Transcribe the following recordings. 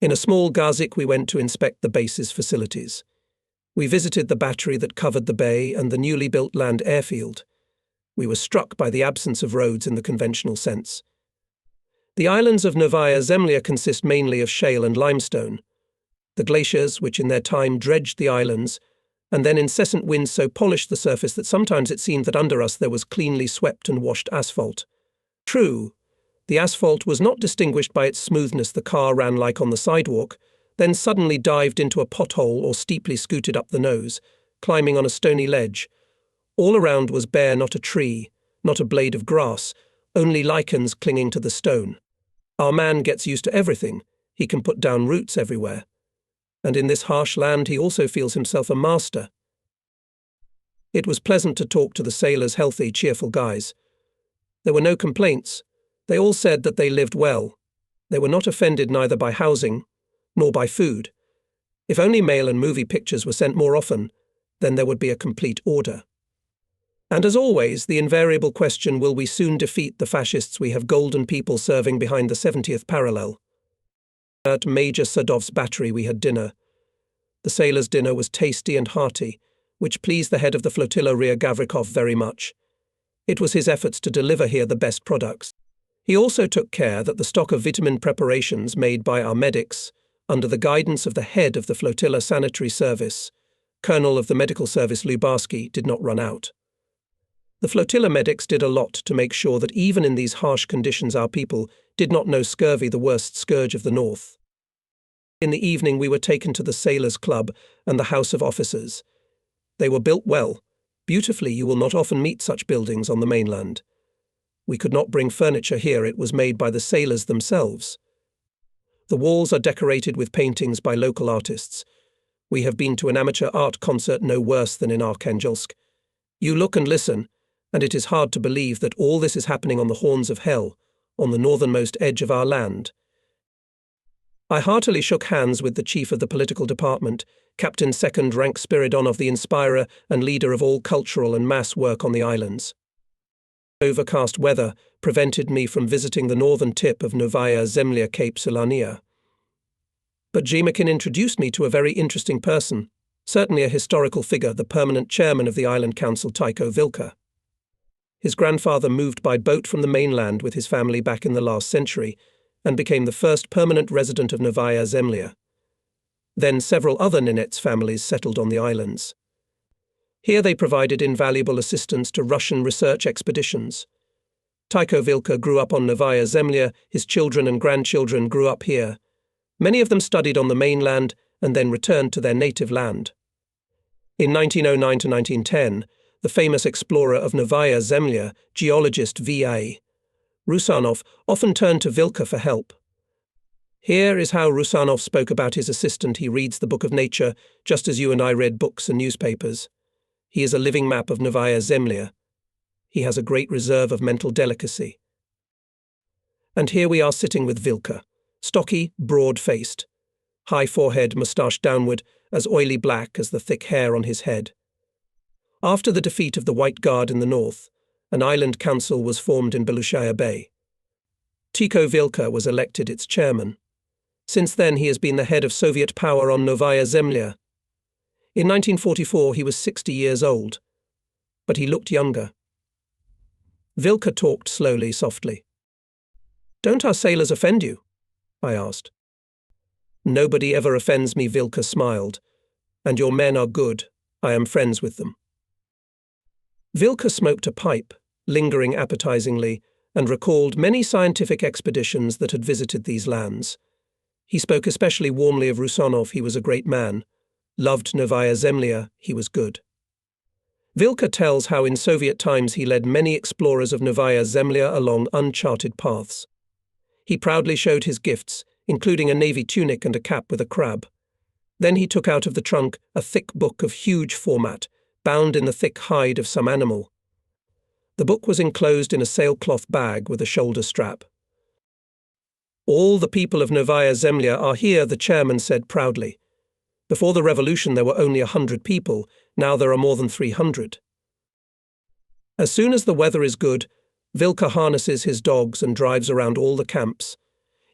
In a small gazik we went to inspect the base's facilities. We visited the battery that covered the bay and the newly built land airfield. We were struck by the absence of roads in the conventional sense. The islands of Novaya Zemlya consist mainly of shale and limestone. The glaciers, which in their time dredged the islands, and then incessant winds so polished the surface that sometimes it seemed that under us there was cleanly swept and washed asphalt. True, the asphalt was not distinguished by its smoothness. The car ran like on the sidewalk, then suddenly dived into a pothole or steeply scooted up the nose, climbing on a stony ledge. All around was bare, not a tree, not a blade of grass, only lichens clinging to the stone. Our man gets used to everything. He can put down roots everywhere. And in this harsh land he also feels himself a master. It was pleasant to talk to the sailors, healthy, cheerful guys. There were no complaints. They all said that they lived well. They were not offended neither by housing nor by food. If only mail and movie pictures were sent more often, then there would be a complete order. And as always, the invariable question, will we soon defeat the fascists? We have golden people serving behind the 70th parallel. At Major Sadov's battery we had dinner. The sailors' dinner was tasty and hearty, which pleased the head of the flotilla, Rear Gavrikov, very much. It was his efforts to deliver here the best products. He also took care that the stock of vitamin preparations made by our medics, under the guidance of the head of the flotilla sanitary service, Colonel of the Medical Service Lubarsky, did not run out. The flotilla medics did a lot to make sure that even in these harsh conditions our people did not know scurvy, the worst scourge of the north. In the evening we were taken to the Sailors' Club and the House of Officers. They were built well, beautifully. You will not often meet such buildings on the mainland. We could not bring furniture here. It was made by the sailors themselves. The walls are decorated with paintings by local artists. We have been to an amateur art concert no worse than in Arkhangelsk. You look and listen, and it is hard to believe that all this is happening on the horns of hell, on the northernmost edge of our land. I heartily shook hands with the chief of the political department, Captain 2nd Rank Spiridonov, the inspirer and leader of all cultural and mass work on the islands. Overcast weather prevented me from visiting the northern tip of Novaya Zemlya, Cape Solania. But Jimakin introduced me to a very interesting person, certainly a historical figure, the permanent chairman of the island council, Tiko Vilka. His grandfather moved by boat from the mainland with his family back in the last century and became the first permanent resident of Novaya Zemlya. Then several other Ninets families settled on the islands. Here they provided invaluable assistance to Russian research expeditions. Tiko Vilka grew up on Novaya Zemlya. His children and grandchildren grew up here. Many of them studied on the mainland and then returned to their native land. In 1909 to 1910, the famous explorer of Novaya Zemlya, geologist V.A. Rusanov, often turned to Vilka for help. Here is how Rusanov spoke about his assistant. He reads the book of nature, just as you and I read books and newspapers. He is a living map of Novaya Zemlya. He has a great reserve of mental delicacy. And here we are sitting with Vilka, stocky, broad-faced, high forehead, moustache downward, as oily black as the thick hair on his head. After the defeat of the White Guard in the north, an island council was formed in Belushaya Bay. Tiko Vilka was elected its chairman. Since then he has been the head of Soviet power on Novaya Zemlya. In 1944 he was 60 years old, but he looked younger. Vilka talked slowly, softly. "Don't our sailors offend you?" I asked. "Nobody ever offends me," Vilka smiled. "And your men are good. I am friends with them." Vilka smoked a pipe, lingering appetizingly, and recalled many scientific expeditions that had visited these lands. He spoke especially warmly of Rusanov. He was a great man. Loved Novaya Zemlya. He was good. Vilka tells how in Soviet times he led many explorers of Novaya Zemlya along uncharted paths. He proudly showed his gifts, including a navy tunic and a cap with a crab. Then he took out of the trunk a thick book of huge format, bound in the thick hide of some animal. The book was enclosed in a sailcloth bag with a shoulder strap. "All the people of Novaya Zemlya are here," the chairman said proudly. "Before the revolution there were only 100 people, now there are more than 300. As soon as the weather is good, Vilka harnesses his dogs and drives around all the camps.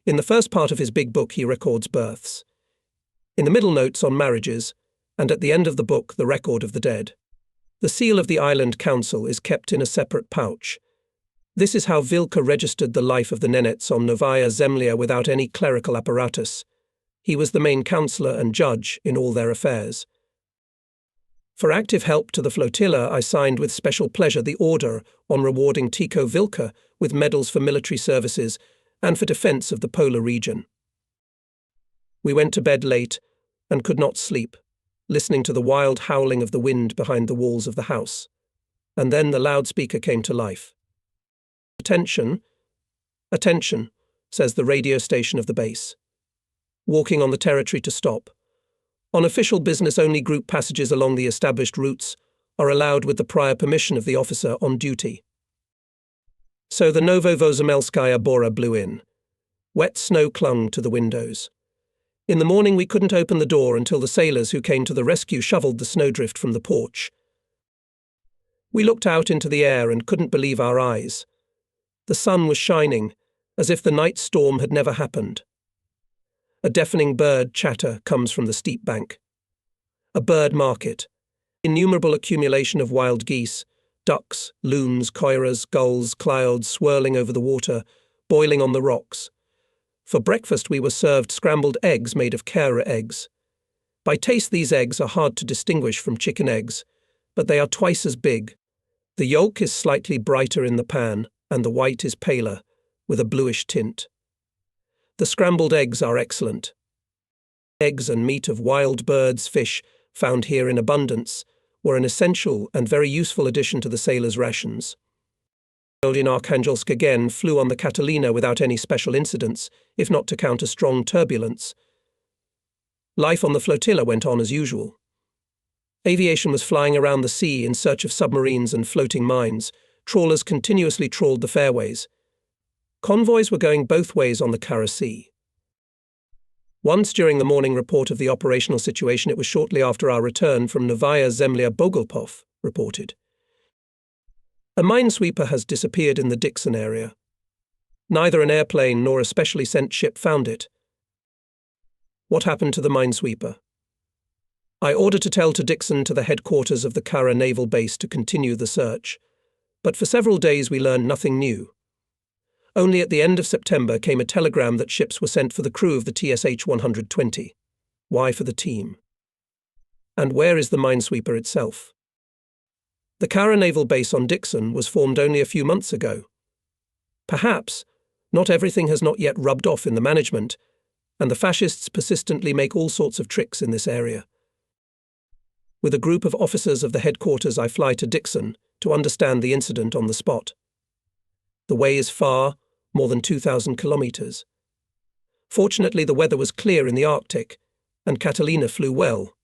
In the first part of his big book he records births. In the middle notes on marriages, and at the end of the book the record of the dead. The seal of the island council is kept in a separate pouch. This is how Vilka registered the life of the Nenets on Novaya Zemlya without any clerical apparatus. He was the main councillor and judge in all their affairs. For active help to the flotilla, I signed with special pleasure the order on rewarding Tiko Vilka with medals for military services and for defence of the polar region. We went to bed late and could not sleep, listening to the wild howling of the wind behind the walls of the house. And then the loudspeaker came to life. "Attention, attention," says the radio station of the base. "Walking on the territory to stop. On official business only group passages along the established routes are allowed with the prior permission of the officer on duty." So the Novovozemelskaya Bora blew in. Wet snow clung to the windows. In the morning we couldn't open the door until the sailors who came to the rescue shoveled the snowdrift from the porch. We looked out into the air and couldn't believe our eyes. The sun was shining, as if the night storm had never happened. A deafening bird chatter comes from the steep bank. A bird market. Innumerable accumulation of wild geese, ducks, loons, coiras, gulls, clouds swirling over the water, boiling on the rocks. For breakfast we were served scrambled eggs made of Kara eggs. By taste these eggs are hard to distinguish from chicken eggs, but they are twice as big. The yolk is slightly brighter in the pan, and the white is paler, with a bluish tint. The scrambled eggs are excellent. Eggs and meat of wild birds, fish, found here in abundance, were an essential and very useful addition to the sailors' rations. In Arkhangelsk again flew on the Catalina without any special incidents, if not to counter strong turbulence. Life on the flotilla went on as usual. Aviation was flying around the sea in search of submarines and floating mines. Trawlers continuously trawled the fairways. Convoys were going both ways on the Kara Sea. Once during the morning report of the operational situation, it was shortly after our return from Novaya Zemlya Bogolpov, reported. "A minesweeper has disappeared in the Dixon area. Neither an airplane nor a specially sent ship found it." What happened to the minesweeper? I ordered to tell to Dixon to the headquarters of the Kara naval base to continue the search, but for several days we learned nothing new. Only at the end of September came a telegram that ships were sent for the crew of the TSH-120. Why for the team? And where is the minesweeper itself? The Kara naval base on Dixon was formed only a few months ago. Perhaps not everything has not yet rubbed off in the management, and the fascists persistently make all sorts of tricks in this area. With a group of officers of the headquarters I fly to Dixon to understand the incident on the spot. The way is far, more than 2,000 kilometers. Fortunately the weather was clear in the Arctic, and Catalina flew well.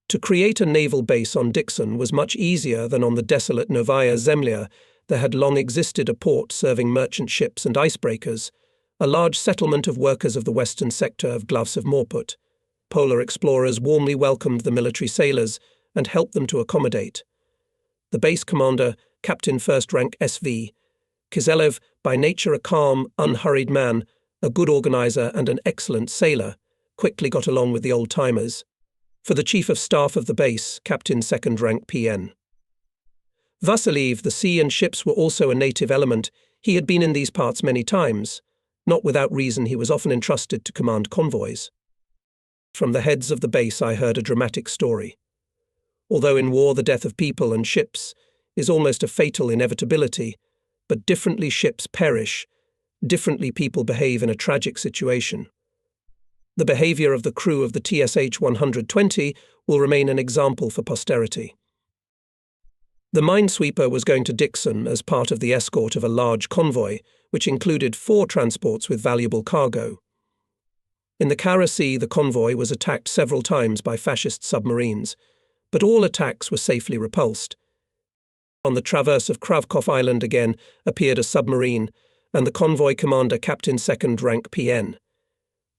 To create a naval base on Dixon was much easier than on the desolate Novaya Zemlya. There had long existed a port serving merchant ships and icebreakers, a large settlement of workers of the western sector of Glavsov Morput. Polar explorers warmly welcomed the military sailors and helped them to accommodate. The base commander, Captain First Rank SV, Kizelev, by nature a calm, unhurried man, a good organizer and an excellent sailor, quickly got along with the old-timers. For the Chief of Staff of the base, Captain Second Rank PN. Vasiliev, the sea and ships were also a native element. He had been in these parts many times. Not without reason he was often entrusted to command convoys. From the heads of the base I heard a dramatic story. Although in war the death of people and ships is almost a fatal inevitability, but differently ships perish, differently people behave in a tragic situation. The behavior of the crew of the TSH-120 will remain an example for posterity. The minesweeper was going to Dixon as part of the escort of a large convoy, which included 4 transports with valuable cargo. In the Kara Sea, the convoy was attacked several times by fascist submarines, but all attacks were safely repulsed. On the traverse of Kravkov Island again appeared a submarine, and the convoy commander Captain Second Rank PN.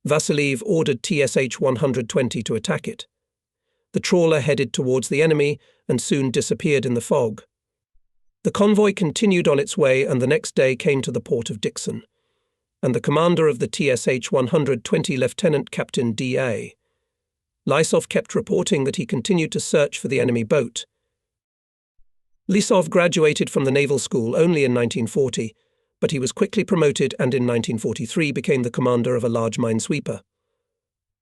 Vasiliev ordered TSH-120 to attack it. The trawler headed towards the enemy and soon disappeared in the fog. The convoy continued on its way and the next day came to the port of Dixon. and the commander of the TSH-120 Lieutenant Captain D.A. Lysov kept reporting that he continued to search for the enemy boat. Lysov graduated from the naval school only in 1940, but he was quickly promoted and in 1943 became the commander of a large minesweeper.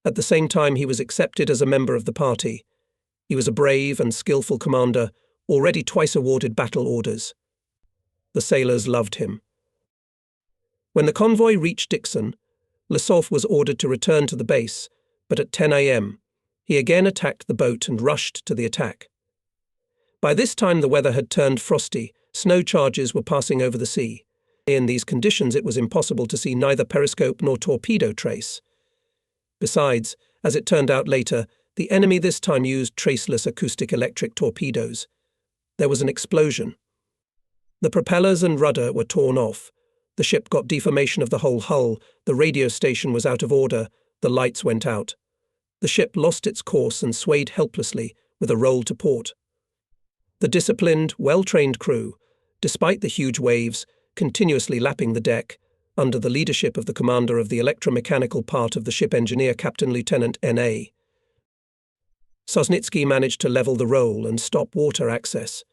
At the same time, he was accepted as a member of the party. He was a brave and skillful commander, already twice awarded battle orders. The sailors loved him. When the convoy reached Dixon, Lysov was ordered to return to the base, but at 10 a.m., he again attacked the boat and rushed to the attack. By this time the weather had turned frosty, snow charges were passing over the sea. In these conditions it was impossible to see neither periscope nor torpedo trace. Besides, as it turned out later, the enemy this time used traceless acoustic electric torpedoes. There was an explosion. The propellers and rudder were torn off. The ship got deformation of the whole hull, the radio station was out of order, the lights went out. The ship lost its course and swayed helplessly with a roll to port. The disciplined, well-trained crew, despite the huge waves, continuously lapping the deck, under the leadership of the commander of the electromechanical part of the ship engineer Captain Lieutenant N.A. Sosnitsky managed to level the roll and stop water access.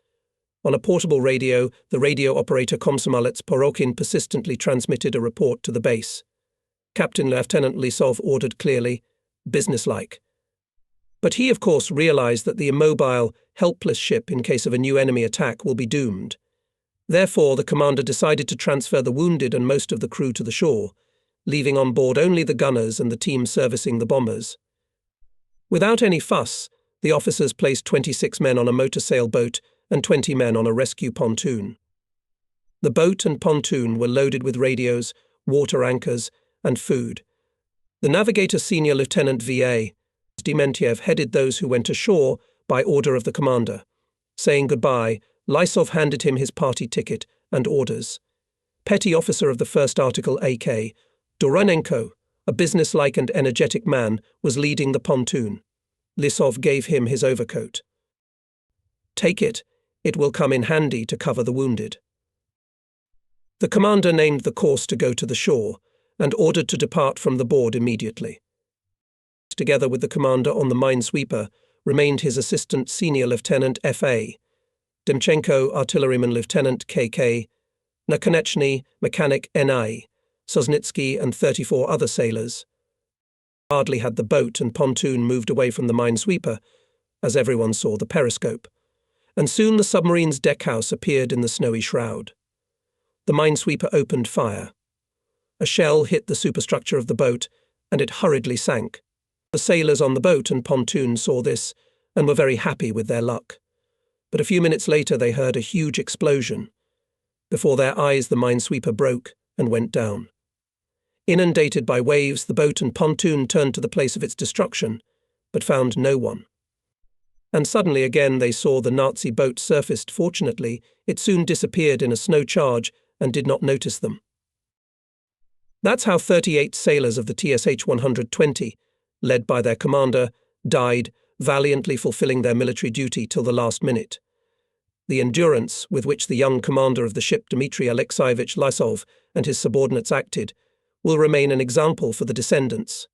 On a portable radio, the radio operator Komsomolets Porokin persistently transmitted a report to the base. Captain Lieutenant Lysov ordered clearly, businesslike. But he, of course, realized that the immobile, helpless ship in case of a new enemy attack will be doomed. Therefore, the commander decided to transfer the wounded and most of the crew to the shore, leaving on board only the gunners and the team servicing the bombers. Without any fuss, the officers placed 26 men on a motor sailboat and 20 men on a rescue pontoon. The boat and pontoon were loaded with radios, water anchors, and food. The navigator Senior Lieutenant V.A. Dementiev headed those who went ashore by order of the commander. Saying goodbye, Lysov handed him his party ticket and orders. Petty officer of the first article A.K. Doronenko, a businesslike and energetic man, was leading the pontoon. Lysov gave him his overcoat. Take it. It will come in handy to cover the wounded. The commander named the course to go to the shore and ordered to depart from the board immediately. Together with the commander on the minesweeper remained his assistant Senior Lieutenant F.A., Demchenko Artilleryman Lieutenant K.K., Nakonechny Mechanic N.I., Sosnitsky and 34 other sailors. Hardly had the boat and pontoon moved away from the minesweeper, as everyone saw the periscope, and soon the submarine's deckhouse appeared in the snowy shroud. The minesweeper opened fire. A shell hit the superstructure of the boat, and it hurriedly sank. The sailors on the boat and pontoon saw this and were very happy with their luck. But a few minutes later they heard a huge explosion. Before their eyes the minesweeper broke and went down. Inundated by waves, the boat and pontoon turned to the place of its destruction, but found no one. And suddenly again they saw the Nazi boat surfaced. Fortunately, it soon disappeared in a snow charge and did not notice them. That's how 38 sailors of the TSH-120, led by their commander, died, valiantly fulfilling their military duty till the last minute. The endurance with which the young commander of the ship Dmitry Alexeyevich Lysov and his subordinates acted will remain an example for the descendants.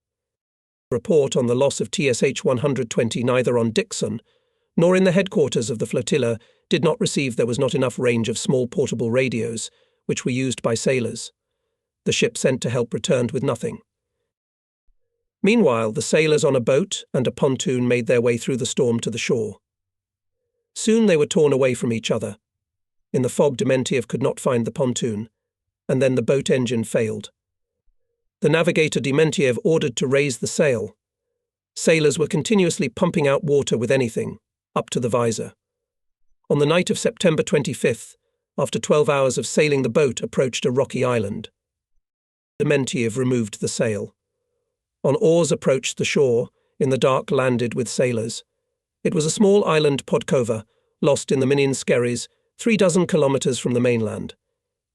The report on the loss of TSH-120 neither on Dixon nor in the headquarters of the flotilla did not receive. There was not enough range of small portable radios, which were used by sailors. The ship sent to help returned with nothing. Meanwhile, the sailors on a boat and a pontoon made their way through the storm to the shore. Soon they were torn away from each other. In the fog, Dementiev could not find the pontoon, and then the boat engine failed. The navigator Dementiev ordered to raise the sail. Sailors were continuously pumping out water with anything, up to the visor. On the night of September 25th, after 12 hours of sailing, the boat approached a rocky island. Dementiev removed the sail. On oars approached the shore, in the dark landed with sailors. It was a small island Podkova, lost in the Minin Skerries, 36 kilometers from the mainland.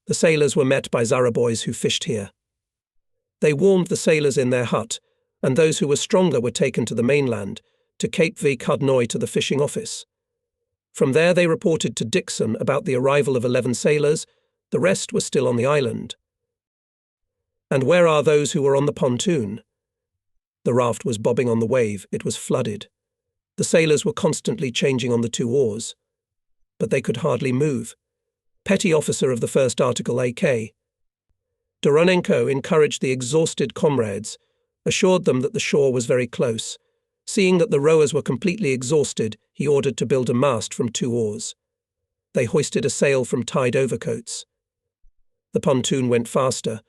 The sailors were met by Zaraboys who fished here. They warmed the sailors in their hut, and those who were stronger were taken to the mainland, to Cape Vykhodnoy to the fishing office. From there they reported to Dixon about the arrival of 11 sailors. The rest were still on the island. And where are those who were on the pontoon? The raft was bobbing on the wave. It was flooded. The sailors were constantly changing on the 2 oars. But they could hardly move. Petty officer of the 1st Article AK. Doronenko encouraged the exhausted comrades, assured them that the shore was very close. Seeing that the rowers were completely exhausted, he ordered to build a mast from 2 oars. They hoisted a sail from tied overcoats. The pontoon went faster,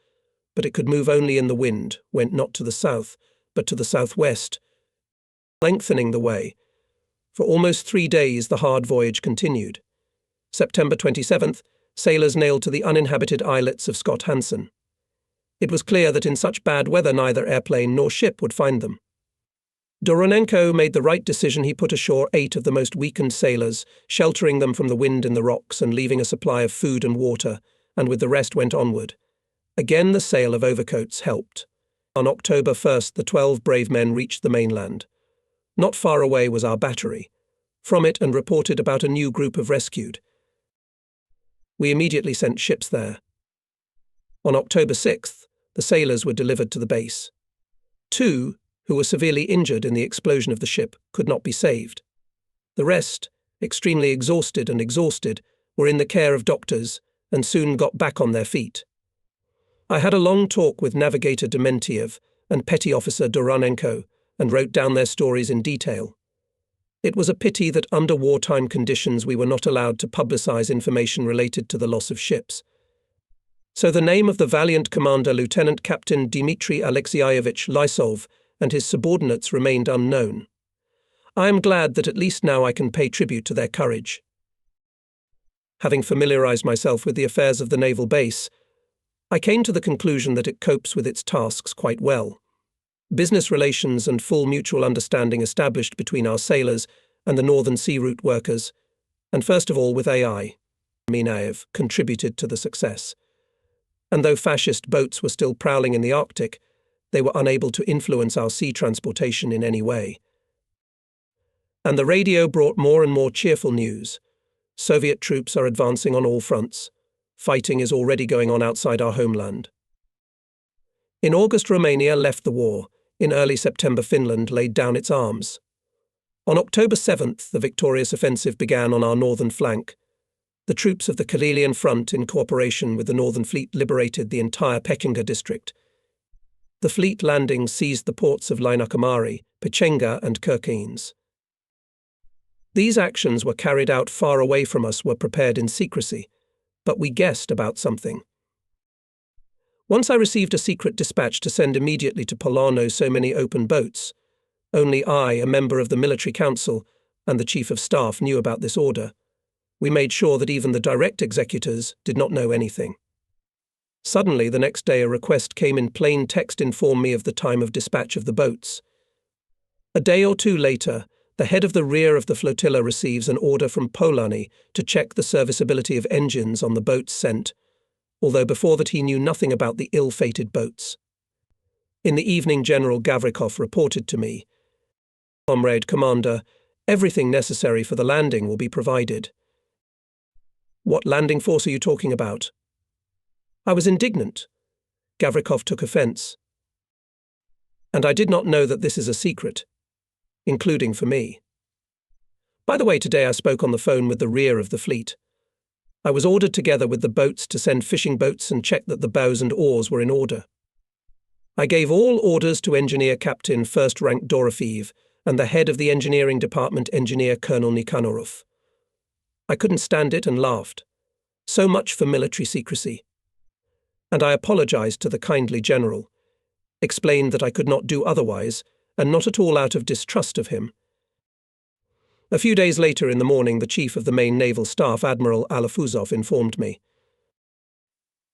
but it could move only in the wind, went not to the south, but to the southwest, lengthening the way. For almost 3 days the hard voyage continued. September 27th, sailors nailed to the uninhabited islets of Scott Hansen. It was clear that in such bad weather neither airplane nor ship would find them. Doronenko made the right decision. He put ashore 8 of the most weakened sailors, sheltering them from the wind in the rocks and leaving a supply of food and water, and with the rest went onward. Again the sale of overcoats helped. On October 1st, the 12 brave men reached the mainland. Not far away was our battery. From it and reported about a new group of rescued. We immediately sent ships there. On October 6th, the sailors were delivered to the base. 2, who were severely injured in the explosion of the ship, could not be saved. The rest, extremely exhausted, were in the care of doctors and soon got back on their feet. I had a long talk with Navigator Dementiev and Petty Officer Doronenko and wrote down their stories in detail. It was a pity that under wartime conditions we were not allowed to publicize information related to the loss of ships. So the name of the Valiant commander, Lieutenant Captain Dmitry Alexeyevich Lysov, and his subordinates remained unknown. I am glad that at least now I can pay tribute to their courage. Having familiarized myself with the affairs of the naval base, I came to the conclusion that it copes with its tasks quite well. Business relations and full mutual understanding established between our sailors and the Northern Sea Route workers, and first of all with AI, Minaev, contributed to the success. And though fascist boats were still prowling in the Arctic, they were unable to influence our sea transportation in any way. And the radio brought more and more cheerful news. Soviet troops are advancing on all fronts. Fighting is already going on outside our homeland. In August, Romania left the war. In early September, Finland laid down its arms. On October 7th, the victorious offensive began on our northern flank. The troops of the Karelian Front, in cooperation with the Northern Fleet, liberated the entire Pekinga district. The fleet landing seized the ports of Lainakamari, Pechenga and Kirkenes. These actions were carried out far away from us, were prepared in secrecy, but we guessed about something. Once I received a secret dispatch to send immediately to Polano so many open boats. Only I, a member of the military council, and the chief of staff knew about this order. We made sure that even the direct executors did not know anything. Suddenly, the next day, a request came in plain text, informed me of the time of dispatch of the boats. A day or 2 later, the head of the rear of the flotilla receives an order from Polani to check the serviceability of engines on the boats sent, although before that he knew nothing about the ill-fated boats. In the evening, General Gavrikov reported to me, "Comrade Commander, everything necessary for the landing will be provided." "What landing force are you talking about?" I was indignant. Gavrikov took offense. "And I did not know that this is a secret, including for me. By the way, today I spoke on the phone with the rear of the fleet. I was ordered together with the boats to send fishing boats and check that the bows and oars were in order. I gave all orders to Engineer Captain First Rank Dorofeev and the head of the engineering department, Engineer Colonel Nikanorov. I couldn't stand it and laughed. So much for military secrecy. And I apologized to the kindly general, explained that I could not do otherwise, and not at all out of distrust of him. A few days later in the morning, the chief of the main naval staff, Admiral Alafuzov, informed me.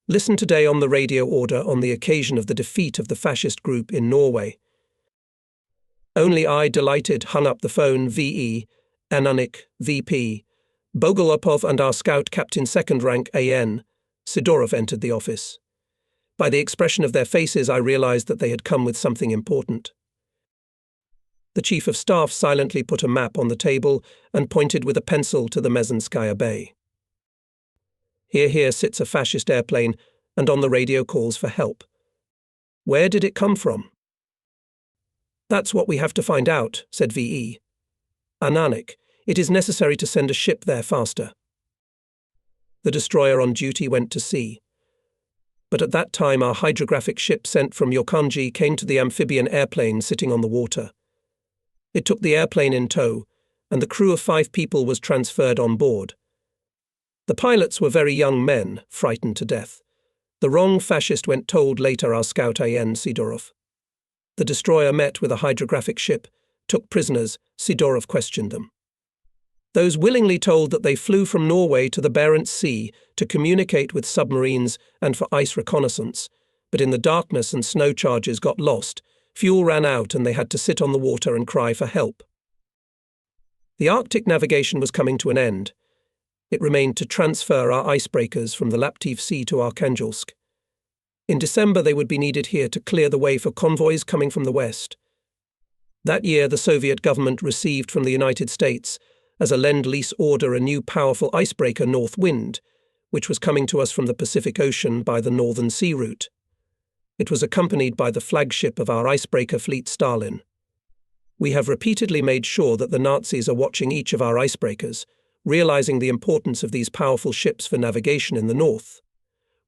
"Listen today on the radio order on the occasion of the defeat of the fascist group in Norway." Only I, delighted, hung up the phone. VE, Ananik, VP, Bogolopov and our scout captain 2nd rank AN, Sidorov entered the office. By the expression of their faces, I realized that they had come with something important. The chief of staff silently put a map on the table and pointed with a pencil to the Mezenskaya Bay. Here sits a fascist airplane, and on the radio calls for help. Where did it come from? That's what we have to find out, said VE. Ananik, it is necessary to send a ship there faster. The destroyer on duty went to sea. But at that time our hydrographic ship sent from Yokanji came to the amphibian airplane sitting on the water. It took the airplane in tow, and the crew of 5 people was transferred on board. The pilots were very young men, frightened to death. The wrong fascist went told later our scout An Sidorov. The destroyer met with a hydrographic ship, took prisoners, Sidorov questioned them. Those willingly told that they flew from Norway to the Barents Sea to communicate with submarines and for ice reconnaissance, but in the darkness and snow charges got lost, fuel ran out and they had to sit on the water and cry for help. The Arctic navigation was coming to an end. It remained to transfer our icebreakers from the Laptev Sea to Arkhangelsk. In December they would be needed here to clear the way for convoys coming from the west. That year the Soviet government received from the United States as a lend-lease order a new powerful icebreaker North Wind, which was coming to us from the Pacific Ocean by the Northern Sea route. It was accompanied by the flagship of our icebreaker fleet Stalin. We have repeatedly made sure that the Nazis are watching each of our icebreakers, realizing the importance of these powerful ships for navigation in the north.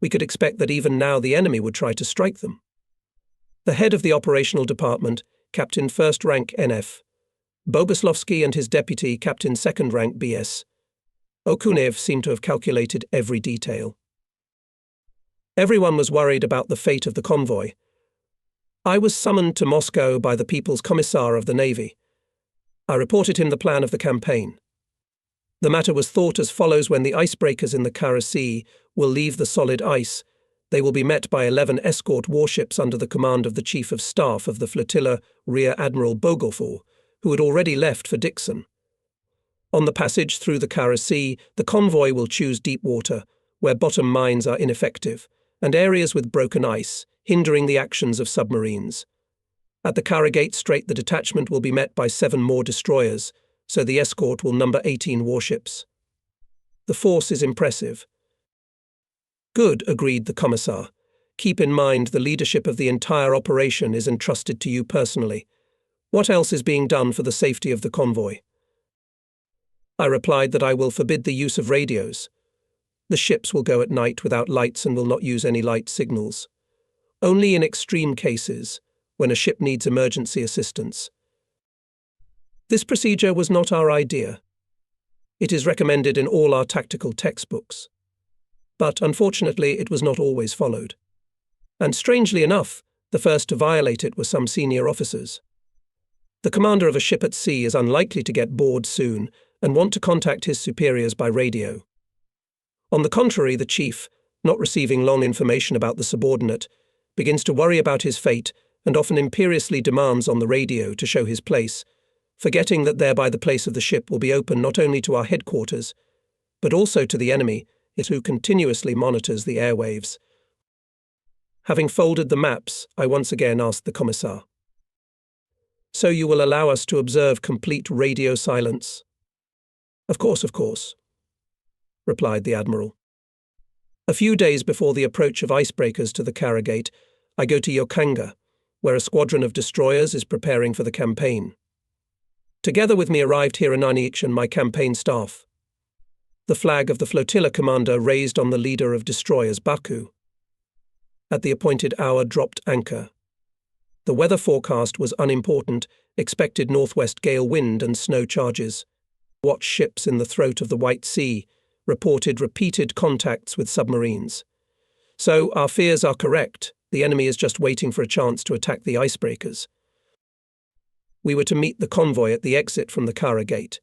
We could expect that even now the enemy would try to strike them. The head of the operational department, Captain First Rank NF, Boboslovsky and his deputy, Captain Second Rank BS, Okunev seemed to have calculated every detail. Everyone was worried about the fate of the convoy. I was summoned to Moscow by the People's Commissar of the Navy. I reported him the plan of the campaign. The matter was thought as follows: when the icebreakers in the Kara Sea will leave the solid ice, they will be met by 11 escort warships under the command of the Chief of Staff of the flotilla, Rear Admiral Bogofov, who had already left for Dixon. On the passage through the Kara Sea, the convoy will choose deep water, where bottom mines are ineffective, and areas with broken ice, hindering the actions of submarines. At the Kara Gate Strait, the detachment will be met by 7 more destroyers, so the escort will number 18 warships. The force is impressive. Good, agreed the Commissar. Keep in mind the leadership of the entire operation is entrusted to you personally. What else is being done for the safety of the convoy? I replied that I will forbid the use of radios. The ships will go at night without lights and will not use any light signals. Only in extreme cases, when a ship needs emergency assistance. This procedure was not our idea. It is recommended in all our tactical textbooks. But unfortunately, it was not always followed. And strangely enough, the first to violate it were some senior officers. The commander of a ship at sea is unlikely to get bored soon and want to contact his superiors by radio. On the contrary, the chief, not receiving long information about the subordinate, begins to worry about his fate and often imperiously demands on the radio to show his place, forgetting that thereby the place of the ship will be open not only to our headquarters, but also to the enemy, who continuously monitors the airwaves. Having folded the maps, I once again asked the Commissar, "So you will allow us to observe complete radio silence?" Of course, replied the Admiral. A few days before the approach of icebreakers to the Kara Gate, I go to Yokanga, where a squadron of destroyers is preparing for the campaign. Together with me arrived Hirananiich and my campaign staff. The flag of the flotilla commander raised on the leader of destroyers, Baku. At the appointed hour dropped anchor. The weather forecast was unimportant, expected northwest gale wind and snow charges. Watch ships in the throat of the White Sea, reported repeated contacts with submarines. So our fears are correct. The enemy is just waiting for a chance to attack the icebreakers. We were to meet the convoy at the exit from the Kara Gate.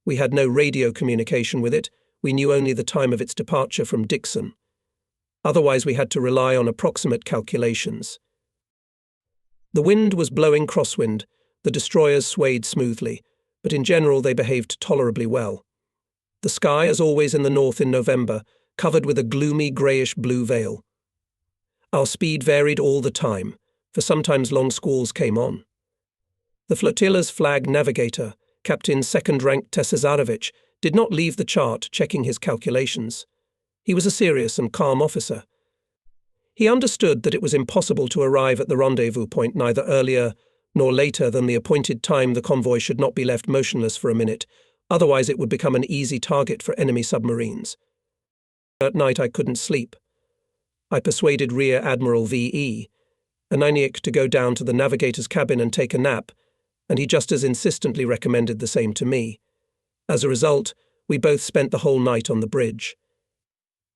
We had no radio communication with it. We knew only the time of its departure from Dixon. Otherwise, we had to rely on approximate calculations. The wind was blowing crosswind. The destroyers swayed smoothly, but in general they behaved tolerably well. The sky, as always in the north in November, covered with a gloomy greyish-blue veil. Our speed varied all the time, for sometimes long squalls came on. The flotilla's flag navigator, Captain Second Rank Tesazarevich, did not leave the chart checking his calculations. He was a serious and calm officer. He understood that it was impossible to arrive at the rendezvous point neither earlier nor later than the appointed time. The convoy should not be left motionless for a minute, otherwise it would become an easy target for enemy submarines. At night I couldn't sleep. I persuaded Rear Admiral V.E. Ananiak to go down to the navigator's cabin and take a nap, and he just as insistently recommended the same to me. As a result, we both spent the whole night on the bridge.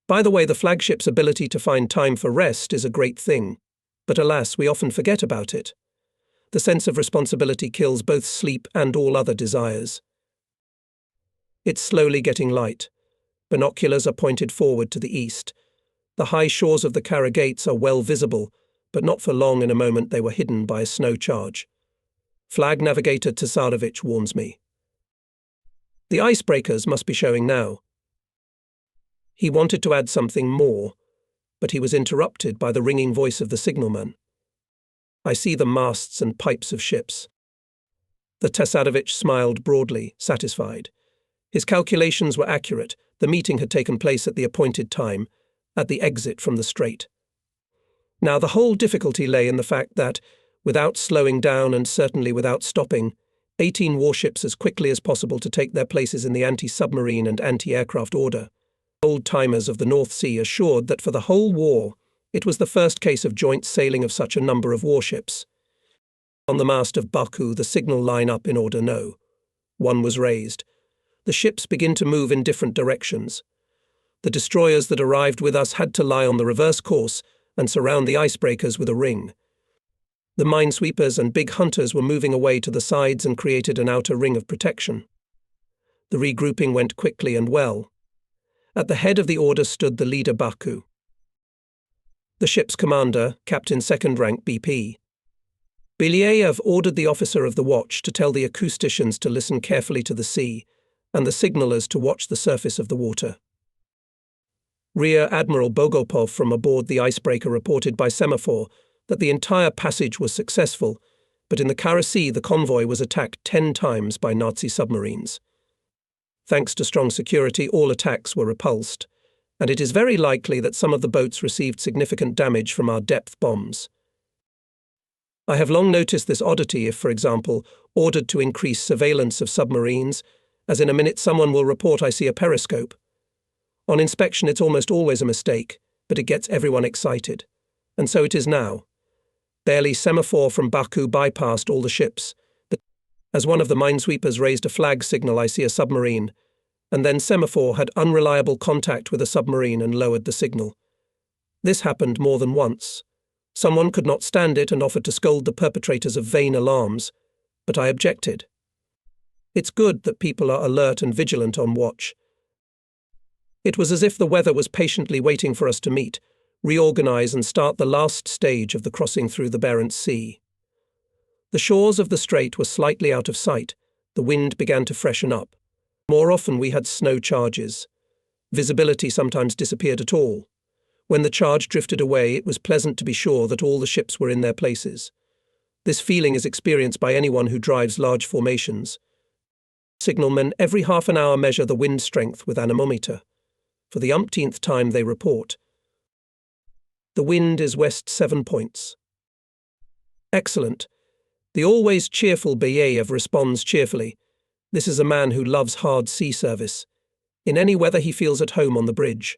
By the way, the flagship's ability to find time for rest is a great thing, but alas, we often forget about it. The sense of responsibility kills both sleep and all other desires. It's slowly getting light. Binoculars are pointed forward to the east. The high shores of the Kara Gates are well visible, but not for long. In a moment they were hidden by a snow charge. Flag Navigator Tsarevich warns me. The icebreakers must be showing now. He wanted to add something more, but he was interrupted by the ringing voice of the signalman. I see the masts and pipes of ships. The Tsarevich smiled broadly, satisfied. His calculations were accurate. The meeting had taken place at the appointed time, at the exit from the strait. Now the whole difficulty lay in the fact that, without slowing down and certainly without stopping, 18 warships as quickly as possible to take their places in the anti-submarine and anti-aircraft order. Old-timers of the North Sea assured that for the whole war, it was the first case of joint sailing of such a number of warships. On the mast of Baku, the signal line up in order no. One was raised. The ships begin to move in different directions. The destroyers that arrived with us had to lie on the reverse course and surround the icebreakers with a ring. The minesweepers and big hunters were moving away to the sides and created an outer ring of protection. The regrouping went quickly and well. At the head of the order stood the leader Baku. The ship's commander, Captain Second Rank BP. Belyaev ordered the officer of the watch to tell the acousticians to listen carefully to the sea, and the signallers to watch the surface of the water. Rear Admiral Bogopov from aboard the icebreaker reported by semaphore that the entire passage was successful, but in the Kara Sea the convoy was attacked 10 times by Nazi submarines. Thanks to strong security, all attacks were repulsed, and it is very likely that some of the boats received significant damage from our depth bombs. I have long noticed this oddity if, for example, ordered to increase surveillance of submarines, as in a minute someone will report I see a periscope. On inspection it's almost always a mistake, but it gets everyone excited. And so it is now. Barely semaphore from Baku bypassed all the ships. As one of the minesweepers raised a flag signal, I see a submarine, and then semaphore had unreliable contact with a submarine and lowered the signal. This happened more than once. Someone could not stand it and offered to scold the perpetrators of vain alarms, but I objected. It's good that people are alert and vigilant on watch. It was as if the weather was patiently waiting for us to meet, reorganize and start the last stage of the crossing through the Barents Sea. The shores of the strait were slightly out of sight. The wind began to freshen up. More often we had snow charges. Visibility sometimes disappeared at all. When the charge drifted away, it was pleasant to be sure that all the ships were in their places. This feeling is experienced by anyone who drives large formations. Signalmen every half an hour measure the wind strength with anemometer. For the umpteenth time they report. The wind is west 7 points. Excellent. The always cheerful Belyaev responds cheerfully. This is a man who loves hard sea service. In any weather he feels at home on the bridge.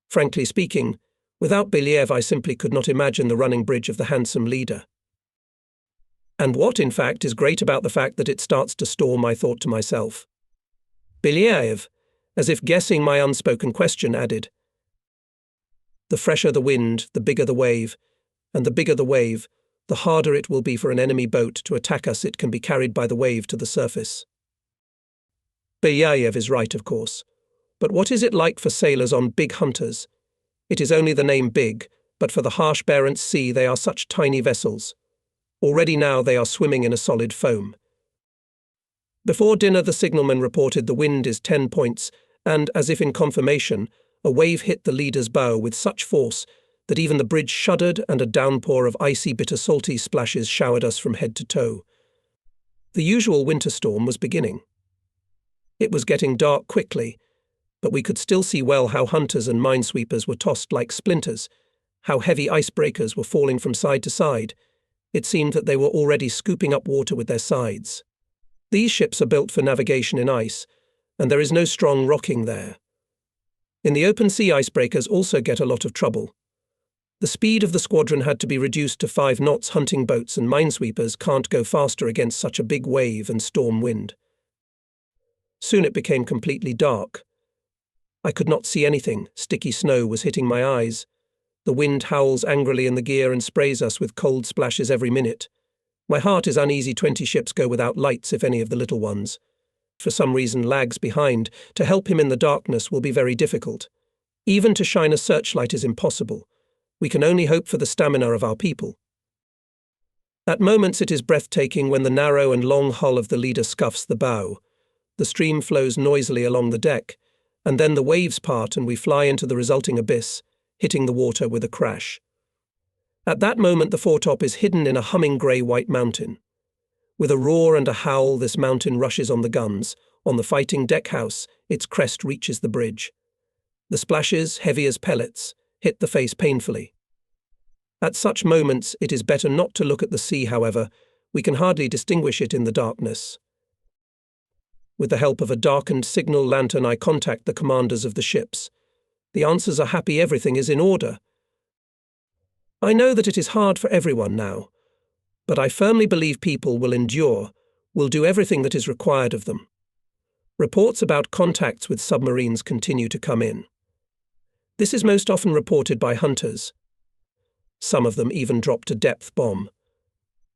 Frankly speaking, without Belyaev I simply could not imagine the running bridge of the handsome leader. And what, in fact, is great about the fact that it starts to storm, I thought to myself. Belyaev, as if guessing my unspoken question, added, "The fresher the wind, the bigger the wave, and the bigger the wave, the harder it will be for an enemy boat to attack us. It can be carried by the wave to the surface." Belyaev is right, of course. But what is it like for sailors on big hunters? It is only the name big, but for the harsh Barents Sea they are such tiny vessels. Already now they are swimming in a solid foam. Before dinner the signalman reported the wind is 10 points, and, as if in confirmation, a wave hit the leader's bow with such force that even the bridge shuddered and a downpour of icy bitter salty splashes showered us from head to toe. The usual winter storm was beginning. It was getting dark quickly, but we could still see well how hunters and minesweepers were tossed like splinters, how heavy icebreakers were falling from side to side. It seemed that they were already scooping up water with their sides. These ships are built for navigation in ice, and there is no strong rocking there. In the open sea, icebreakers also get a lot of trouble. The speed of the squadron had to be reduced to 5 knots. Hunting boats and minesweepers can't go faster against such a big wave and storm wind. Soon it became completely dark. I could not see anything. Sticky snow was hitting my eyes. The wind howls angrily in the gear and sprays us with cold splashes every minute. My heart is uneasy. 20 ships go without lights, if any of the little ones. For some reason lags behind. To help him in the darkness will be very difficult. Even to shine a searchlight is impossible. We can only hope for the stamina of our people. At moments it is breathtaking when the narrow and long hull of the leader scuffs the bow. The stream flows noisily along the deck, and then the waves part and we fly into the resulting abyss, hitting the water with a crash. At that moment the foretop is hidden in a humming grey-white mountain. With a roar and a howl, this mountain rushes on the guns. On the fighting deckhouse, its crest reaches the bridge. The splashes, heavy as pellets, hit the face painfully. At such moments, it is better not to look at the sea, however. We can hardly distinguish it in the darkness. With the help of a darkened signal lantern, I contact the commanders of the ships. The answers are happy. Everything is in order. I know that it is hard for everyone now, but I firmly believe people will endure, will do everything that is required of them. Reports about contacts with submarines continue to come in. This is most often reported by hunters. Some of them even dropped a depth bomb.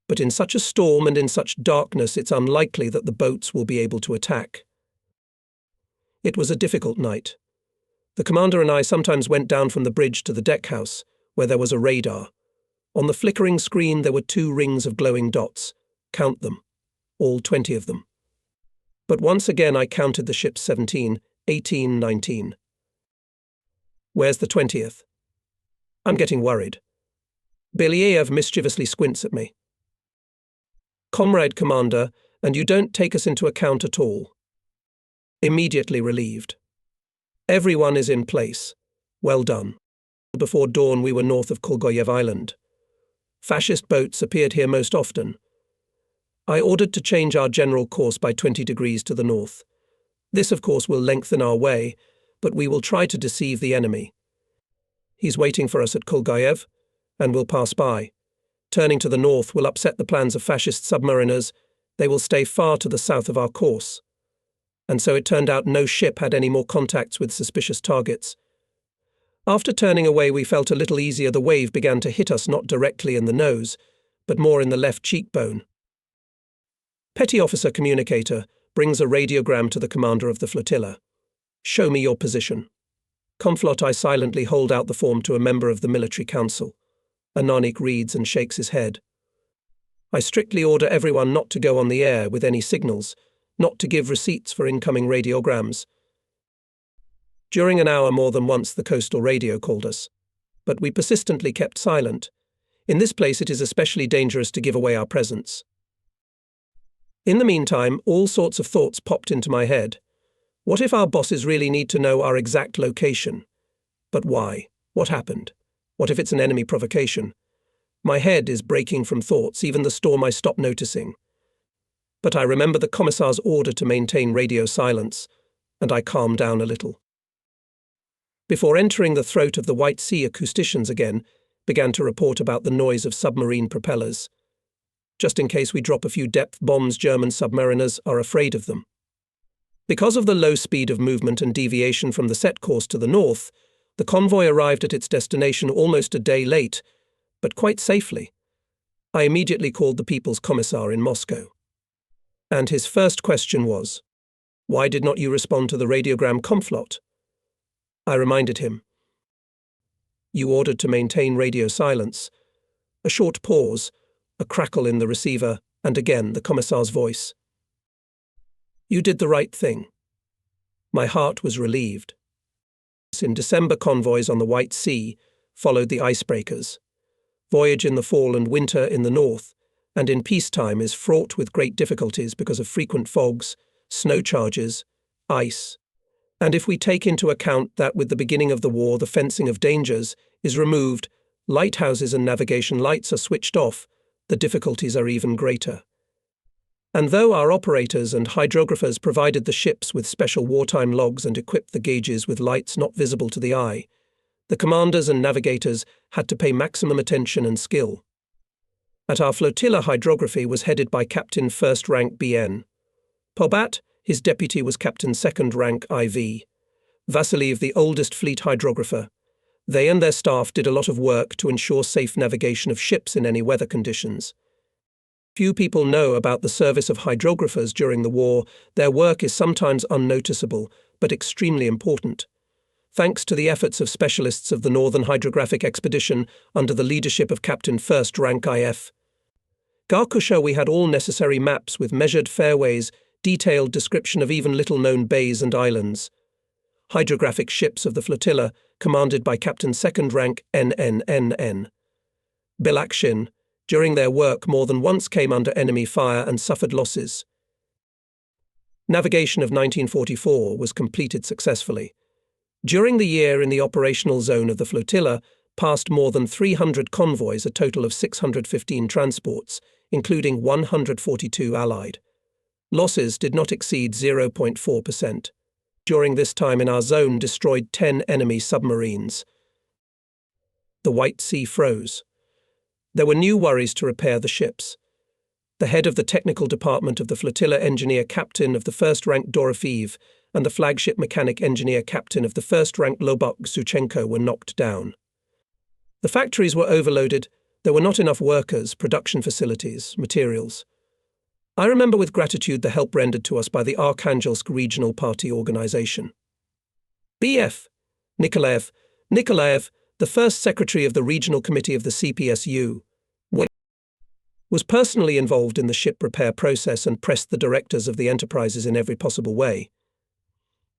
But in such a storm and in such darkness, it's unlikely that the boats will be able to attack. It was a difficult night. The commander and I sometimes went down from the bridge to the deckhouse, where there was a radar. On the flickering screen there were 2 rings of glowing dots. Count them. All 20 of them. But once again I counted the ships 17, 18, 19. Where's the 20th? I'm getting worried. Belyaev mischievously squints at me. Comrade Commander, and you don't take us into account at all. Immediately relieved. Everyone is in place. Well done. Before dawn we were north of Kolgoyev Island. Fascist boats appeared here most often. I ordered to change our general course by 20 degrees to the north. This, of course, will lengthen our way, but we will try to deceive the enemy. He's waiting for us at Kolgoyev, and will pass by. Turning to the north will upset the plans of fascist submariners. They will stay far to the south of our course. And so it turned out no ship had any more contacts with suspicious targets. After turning away we felt a little easier. The wave began to hit us not directly in the nose, but more in the left cheekbone. Petty Officer Communicator brings a radiogram to the commander of the flotilla. Show me your position. Conflot, I silently hold out the form to a member of the military council. Ananik reads and shakes his head. I strictly order everyone not to go on the air with any signals, not to give receipts for incoming radiograms. During an hour more than once the coastal radio called us, but we persistently kept silent. In this place it is especially dangerous to give away our presence. In the meantime, all sorts of thoughts popped into my head. What if our bosses really need to know our exact location? But why? What happened? What if it's an enemy provocation? My head is breaking from thoughts, even the storm I stopped noticing. But I remember the commissar's order to maintain radio silence, and I calmed down a little. Before entering the throat of the White Sea, acousticians again began to report about the noise of submarine propellers. Just in case we drop a few depth bombs, German submariners are afraid of them. Because of the low speed of movement and deviation from the set course to the north, the convoy arrived at its destination almost a day late, but quite safely. I immediately called the People's Commissar in Moscow. And his first question was, "Why did not you respond to the radiogram, Conflot?" I reminded him. "You ordered to maintain radio silence." A short pause, a crackle in the receiver, and again the Commissar's voice. "You did the right thing." My heart was relieved. In December, convoys on the White Sea followed the icebreakers. Voyage in the fall and winter in the north, and in peacetime, is fraught with great difficulties because of frequent fogs, snow charges, ice. And if we take into account that with the beginning of the war the fencing of dangers is removed, lighthouses and navigation lights are switched off, the difficulties are even greater. And though our operators and hydrographers provided the ships with special wartime logs and equipped the gauges with lights not visible to the eye, the commanders and navigators had to pay maximum attention and skill. At our flotilla, hydrography was headed by Captain First Rank BN. Pobat, his deputy, was Captain Second Rank IV. Vasiliev, the oldest fleet hydrographer. They and their staff did a lot of work to ensure safe navigation of ships in any weather conditions. Few people know about the service of hydrographers during the war. Their work is sometimes unnoticeable, but extremely important. Thanks to the efforts of specialists of the Northern Hydrographic Expedition under the leadership of Captain First Rank IF Garkusha, we had all necessary maps with measured fairways, detailed description of even little-known bays and islands. Hydrographic ships of the flotilla, commanded by Captain Second Rank NNNN. Bilakshin, during their work more than once came under enemy fire and suffered losses. Navigation of 1944 was completed successfully. During the year in the operational zone of the flotilla passed more than 300 convoys, a total of 615 transports, including 142 Allied. Losses did not exceed 0.4%. During this time in our zone destroyed 10 enemy submarines. The White Sea froze. There were new worries to repair the ships. The head of the technical department of the flotilla, engineer captain of the first rank Dorofeev, and the flagship mechanic engineer captain of the first rank Lobok Suchenko were knocked down. The factories were overloaded, there were not enough workers, production facilities, materials. I remember with gratitude the help rendered to us by the Arkhangelsk Regional Party Organization. B.F. Nikolaev, the first secretary of the Regional Committee of the CPSU, was personally involved in the ship repair process and pressed the directors of the enterprises in every possible way.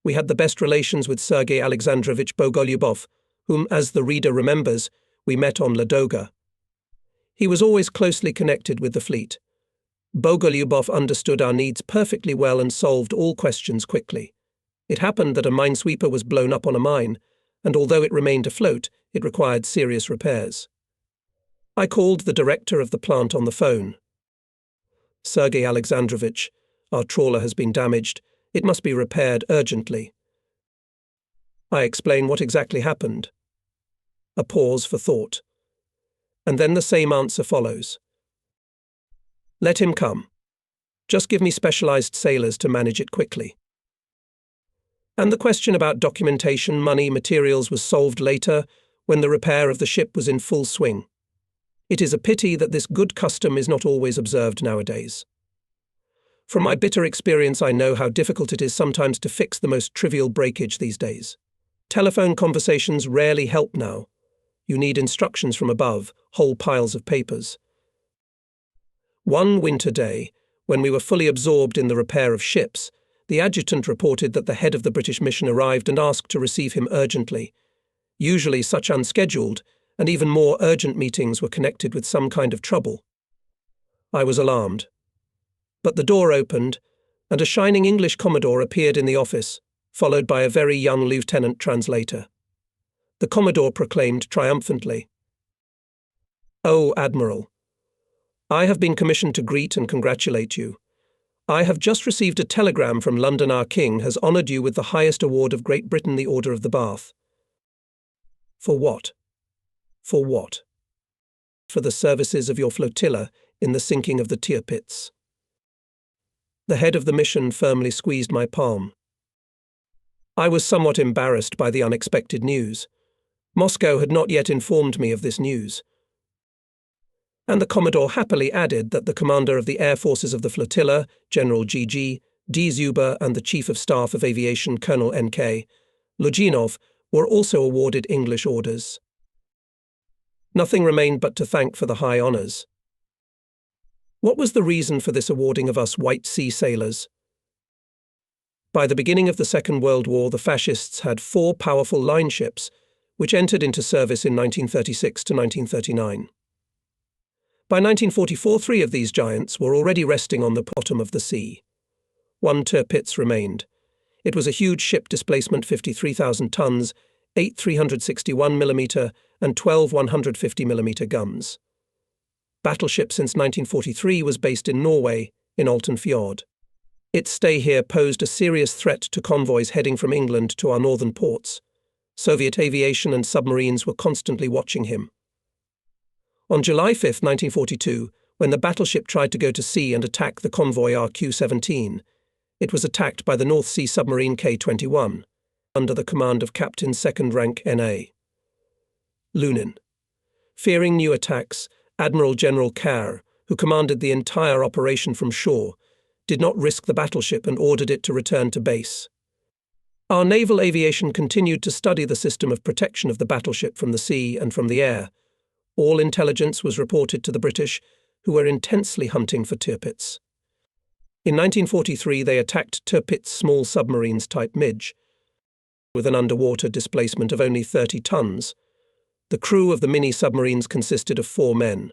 We had the best relations with Sergei Alexandrovich Bogolyubov, whom, as the reader remembers, we met on Ladoga. He was always closely connected with the fleet. Bogolyubov understood our needs perfectly well and solved all questions quickly. It happened that a minesweeper was blown up on a mine, and although it remained afloat, it required serious repairs. I called the director of the plant on the phone. Sergei Alexandrovich, our trawler has been damaged. It must be repaired urgently. I explain what exactly happened. A pause for thought. And then the same answer follows. Let him come. Just give me specialized sailors to manage it quickly. And the question about documentation, money, materials was solved later, when the repair of the ship was in full swing. It is a pity that this good custom is not always observed nowadays. From my bitter experience, I know how difficult it is sometimes to fix the most trivial breakage these days. Telephone conversations rarely help now. You need instructions from above, whole piles of papers. One winter day, when we were fully absorbed in the repair of ships, the adjutant reported that the head of the British mission arrived and asked to receive him urgently. Usually such unscheduled and even more urgent meetings were connected with some kind of trouble. I was alarmed. But the door opened, and a shining English Commodore appeared in the office, followed by a very young lieutenant translator. The Commodore proclaimed triumphantly, "Oh, Admiral, I have been commissioned to greet and congratulate you. I have just received a telegram from London. Our King has honoured you with the highest award of Great Britain, the Order of the Bath." For what? For what? For the services of your flotilla in the sinking of the Tirpitz. The head of the mission firmly squeezed my palm. I was somewhat embarrassed by the unexpected news. Moscow had not yet informed me of this news. And the Commodore happily added that the commander of the air forces of the flotilla, General G.G., D. Zuber, and the Chief of Staff of Aviation, Colonel N.K. Luzhinov, were also awarded English orders. Nothing remained but to thank for the high honours. What was the reason for this awarding of us White Sea sailors? By the beginning of the Second World War, the fascists had 4 powerful line ships, which entered into service in 1936 to 1939. By 1944, 3 of these giants were already resting on the bottom of the sea. 1 Tirpitz remained. It was a huge ship, displacement 53,000 tons, 8 361mm and 12 150mm guns. Battleship since 1943 was based in Norway, in Alton Fjord. Its stay here posed a serious threat to convoys heading from England to our northern ports. Soviet aviation and submarines were constantly watching him. On July 5, 1942, when the battleship tried to go to sea and attack the convoy RQ-17, it was attacked by the North Sea submarine K-21, under the command of Captain Second Rank N.A. Lunin. Fearing new attacks, Admiral General Kerr, who commanded the entire operation from shore, did not risk the battleship and ordered it to return to base. Our naval aviation continued to study the system of protection of the battleship from the sea and from the air. All intelligence was reported to the British, who were intensely hunting for Tirpitz. In 1943, they attacked Tirpitz small submarines type Midge, with an underwater displacement of only 30 tons. The crew of the mini-submarines consisted of 4 men.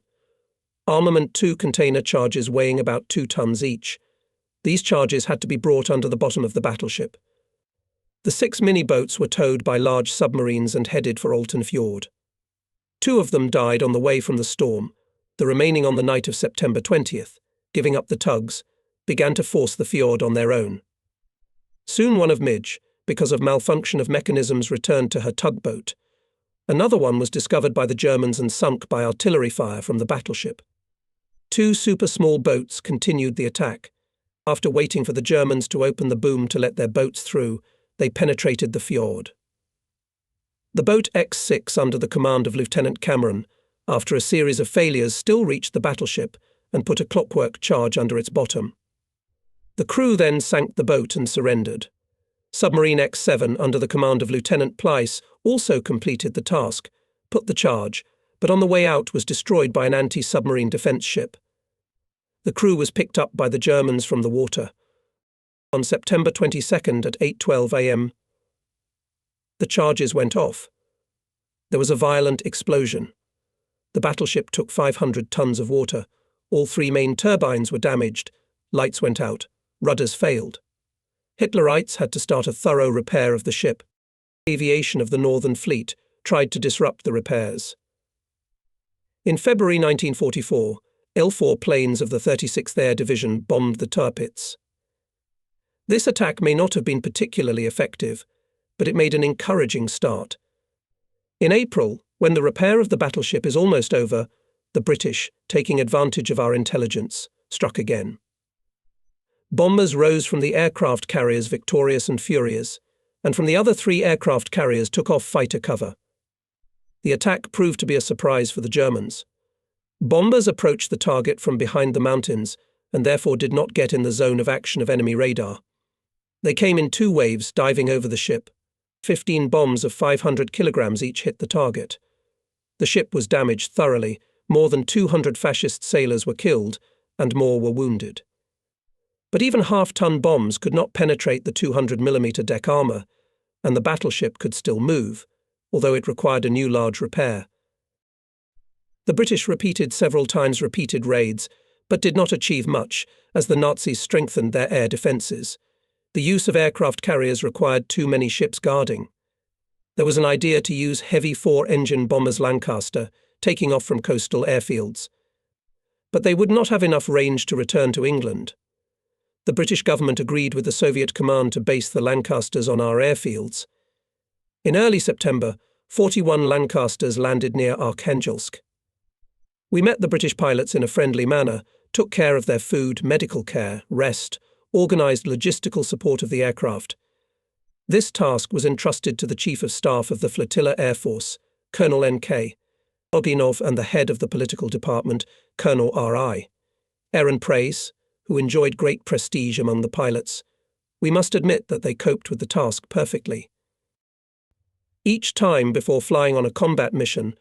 Armament 2 container charges weighing about 2 tons each. These charges had to be brought under the bottom of the battleship. The 6 mini-boats were towed by large submarines and headed for Alton Fjord. 2 of them died on the way from the storm. The remaining on the night of September 20th, giving up the tugs, began to force the fjord on their own. Soon one of Midge, because of malfunction of mechanisms, returned to her tugboat. Another one was discovered by the Germans and sunk by artillery fire from the battleship. 2 super-small boats continued the attack. After waiting for the Germans to open the boom to let their boats through, they penetrated the fjord. The boat X-6 under the command of Lieutenant Cameron, after a series of failures, still reached the battleship and put a clockwork charge under its bottom. The crew then sank the boat and surrendered. Submarine X-7 under the command of Lieutenant Pleiss also completed the task, put the charge, but on the way out was destroyed by an anti-submarine defense ship. The crew was picked up by the Germans from the water. On September 22nd at 8:12 a.m., the charges went off. There was a violent explosion. The battleship took 500 tons of water. All 3 main turbines were damaged. Lights went out. Rudders failed. Hitlerites had to start a thorough repair of the ship. Aviation of the Northern Fleet tried to disrupt the repairs. In February 1944, L-4 planes of the 36th Air Division bombed the Tirpitz. This attack may not have been particularly effective, but it made an encouraging start. In April, when the repair of the battleship is almost over, the British, taking advantage of our intelligence, struck again. Bombers rose from the aircraft carriers Victorious and Furious, and from the other 3 aircraft carriers took off fighter cover. The attack proved to be a surprise for the Germans. Bombers approached the target from behind the mountains and therefore did not get in the zone of action of enemy radar. They came in 2 waves, diving over the ship. 15 bombs of 500 kilograms each hit the target. The ship was damaged thoroughly. More than 200 fascist sailors were killed, and more were wounded. But even half-ton bombs could not penetrate the 200mm deck armor, and the battleship could still move, although it required a new large repair. The British repeated several times repeated raids, but did not achieve much, as the Nazis strengthened their air defences. The use of aircraft carriers required too many ships guarding. There was an idea to use heavy 4-engine bombers Lancaster, taking off from coastal airfields. But they would not have enough range to return to England. The British government agreed with the Soviet command to base the Lancasters on our airfields. In early September, 41 Lancasters landed near Arkhangelsk. We met the British pilots in a friendly manner, took care of their food, medical care, rest, organised logistical support of the aircraft. This task was entrusted to the Chief of Staff of the Flotilla Air Force, Colonel N.K. Oginov, and the head of the political department, Colonel R.I. Aaron Praise, who enjoyed great prestige among the pilots. We must admit that they coped with the task perfectly. Each time before flying on a combat mission,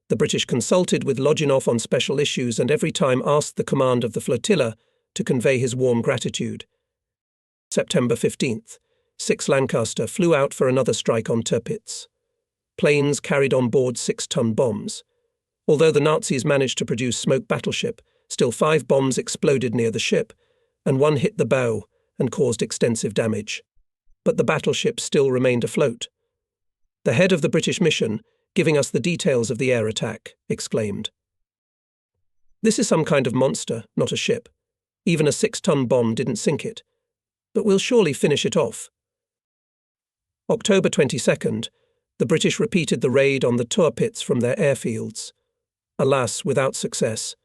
the British consulted with Loginov on special issues and every time asked the command of the flotilla to convey his warm gratitude. September 15th, 6 Lancaster flew out for another strike on Tirpitz. Planes carried on board 6-ton bombs. Although the Nazis managed to produce smoke battleship, still 5 bombs exploded near the ship, and 1 hit the bow and caused extensive damage. But the battleship still remained afloat. The head of the British mission, giving us the details of the air attack, exclaimed. "This is some kind of monster, not a ship. Even a 6-ton bomb didn't sink it. But we'll surely finish it off." October 22nd, the British repeated the raid on the Tirpitz from their airfields. Alas, without success.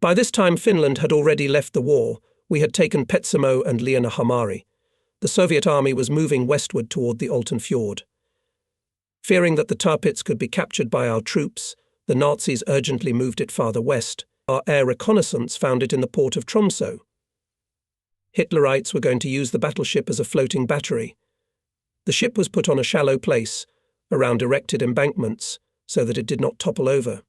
By this time Finland had already left the war. We had taken Petsamo and Lianahamari. The Soviet army was moving westward toward the Olten Fjord. Fearing that the Tirpitz could be captured by our troops, the Nazis urgently moved it farther west. Our air reconnaissance found it in the port of Tromsø. Hitlerites were going to use the battleship as a floating battery. The ship was put on a shallow place, around erected embankments, so that it did not topple over.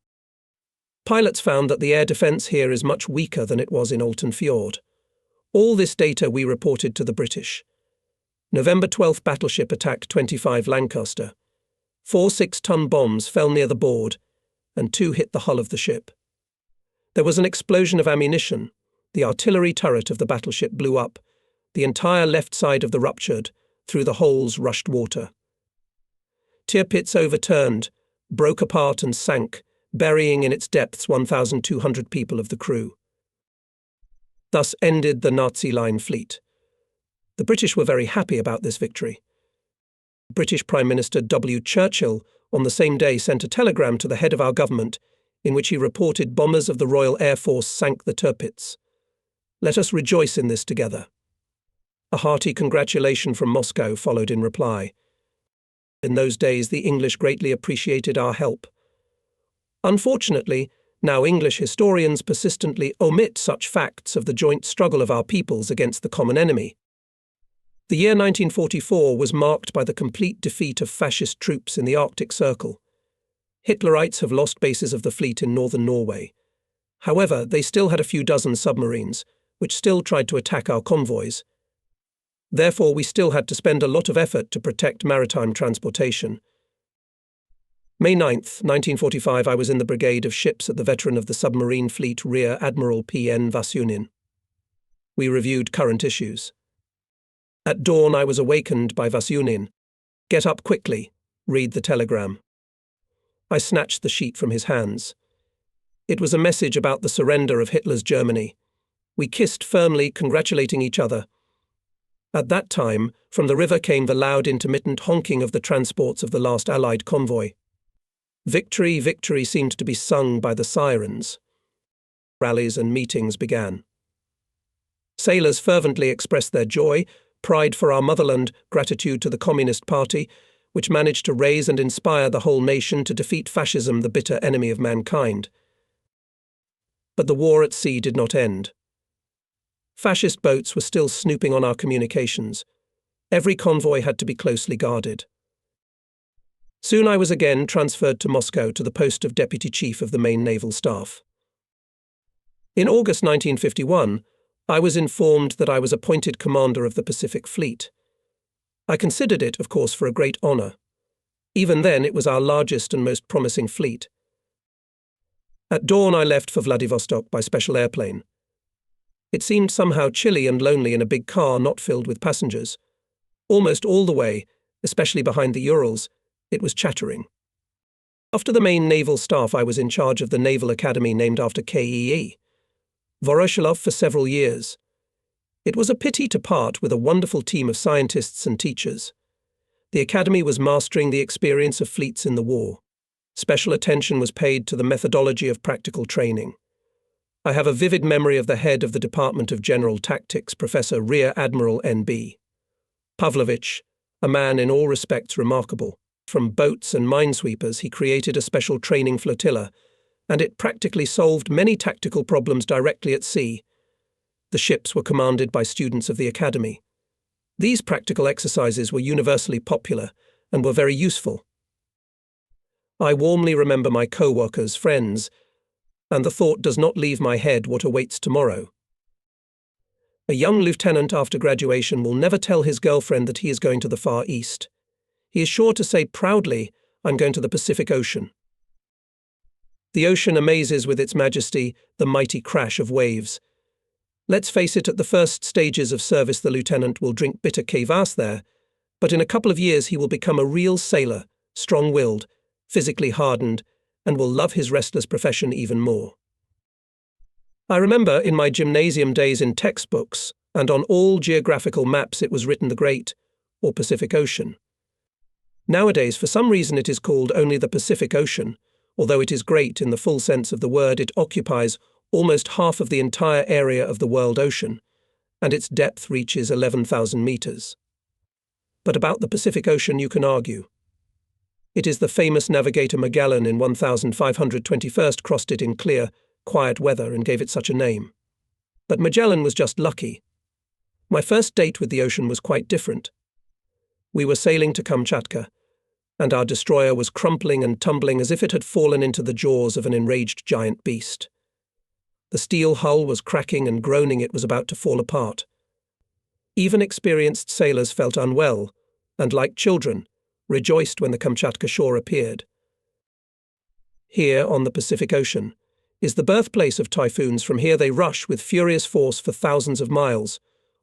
Pilots found that the air defence here is much weaker than it was in Olten Fjord. All this data we reported to the British. November 12th battleship attacked 25 Lancaster. 4 6-ton bombs fell near the board, and 2 hit the hull of the ship. There was an explosion of ammunition. The artillery turret of the battleship blew up. The entire left side of the ruptured. Through the holes rushed water. Tirpitz overturned, broke apart and sank, burying in its depths 1,200 people of the crew. Thus ended the Nazi line fleet. The British were very happy about this victory. British Prime Minister W. Churchill on the same day sent a telegram to the head of our government in which he reported bombers of the Royal Air Force sank the Tirpitz. "Let us rejoice in this together." A hearty congratulation from Moscow followed in reply. In those days, the English greatly appreciated our help. Unfortunately, now English historians persistently omit such facts of the joint struggle of our peoples against the common enemy. The year 1944 was marked by the complete defeat of fascist troops in the Arctic Circle. Hitlerites have lost bases of the fleet in northern Norway. However, they still had a few dozen submarines, which still tried to attack our convoys. Therefore, we still had to spend a lot of effort to protect maritime transportation. May 9th, 1945, I was in the brigade of ships at the veteran of the submarine fleet Rear Admiral P.N. Vasunin. We reviewed current issues. At dawn, I was awakened by Vasunin. "Get up quickly. Read the telegram." I snatched the sheet from his hands. It was a message about the surrender of Hitler's Germany. We kissed firmly, congratulating each other. At that time, from the river came the loud intermittent honking of the transports of the last Allied convoy. Victory, victory seemed to be sung by the sirens. Rallies and meetings began. Sailors fervently expressed their joy, pride for our motherland, gratitude to the Communist Party, which managed to raise and inspire the whole nation to defeat fascism, the bitter enemy of mankind. But the war at sea did not end. Fascist boats were still snooping on our communications. Every convoy had to be closely guarded. Soon I was again transferred to Moscow to the post of Deputy Chief of the main naval staff. In August 1951, I was informed that I was appointed commander of the Pacific Fleet. I considered it, of course, for a great honor. Even then, it was our largest and most promising fleet. At dawn, I left for Vladivostok by special airplane. It seemed somehow chilly and lonely in a big car not filled with passengers. Almost all the way, especially behind the Urals, it was chattering. After the main naval staff, I was in charge of the Naval Academy named after K.E.E. Voroshilov for several years. It was a pity to part with a wonderful team of scientists and teachers. The academy was mastering the experience of fleets in the war. Special attention was paid to the methodology of practical training. I have a vivid memory of the head of the Department of General Tactics, Professor Rear Admiral N.B. Pavlovich, a man in all respects remarkable. From boats and minesweepers, he created a special training flotilla, and it practically solved many tactical problems directly at sea. The ships were commanded by students of the academy. These practical exercises were universally popular and were very useful. I warmly remember my co-workers, friends, and the thought does not leave my head what awaits tomorrow. A young lieutenant after graduation will never tell his girlfriend that he is going to the Far East. He is sure to say proudly, "I'm going to the Pacific Ocean." The ocean amazes with its majesty, the mighty crash of waves. Let's face it, at the first stages of service the lieutenant will drink bitter kvass there, but in a couple of years he will become a real sailor, strong-willed, physically hardened, and will love his restless profession even more. I remember in my gymnasium days in textbooks, and on all geographical maps it was written the Great or Pacific Ocean. Nowadays, for some reason, it is called only the Pacific Ocean. Although it is great in the full sense of the word, it occupies almost half of the entire area of the world ocean, and its depth reaches 11,000 meters. But about the Pacific Ocean you can argue. It is the famous navigator Magellan in 1521 crossed it in clear, quiet weather and gave it such a name. But Magellan was just lucky. My first date with the ocean was quite different. We were sailing to Kamchatka, and our destroyer was crumpling and tumbling as if it had fallen into the jaws of an enraged giant beast. The steel hull was cracking and groaning, it was about to fall apart. Even experienced sailors felt unwell, and like children, rejoiced when the Kamchatka shore appeared. Here, on the Pacific Ocean, is the birthplace of typhoons. From here they rush with furious force for thousands of miles,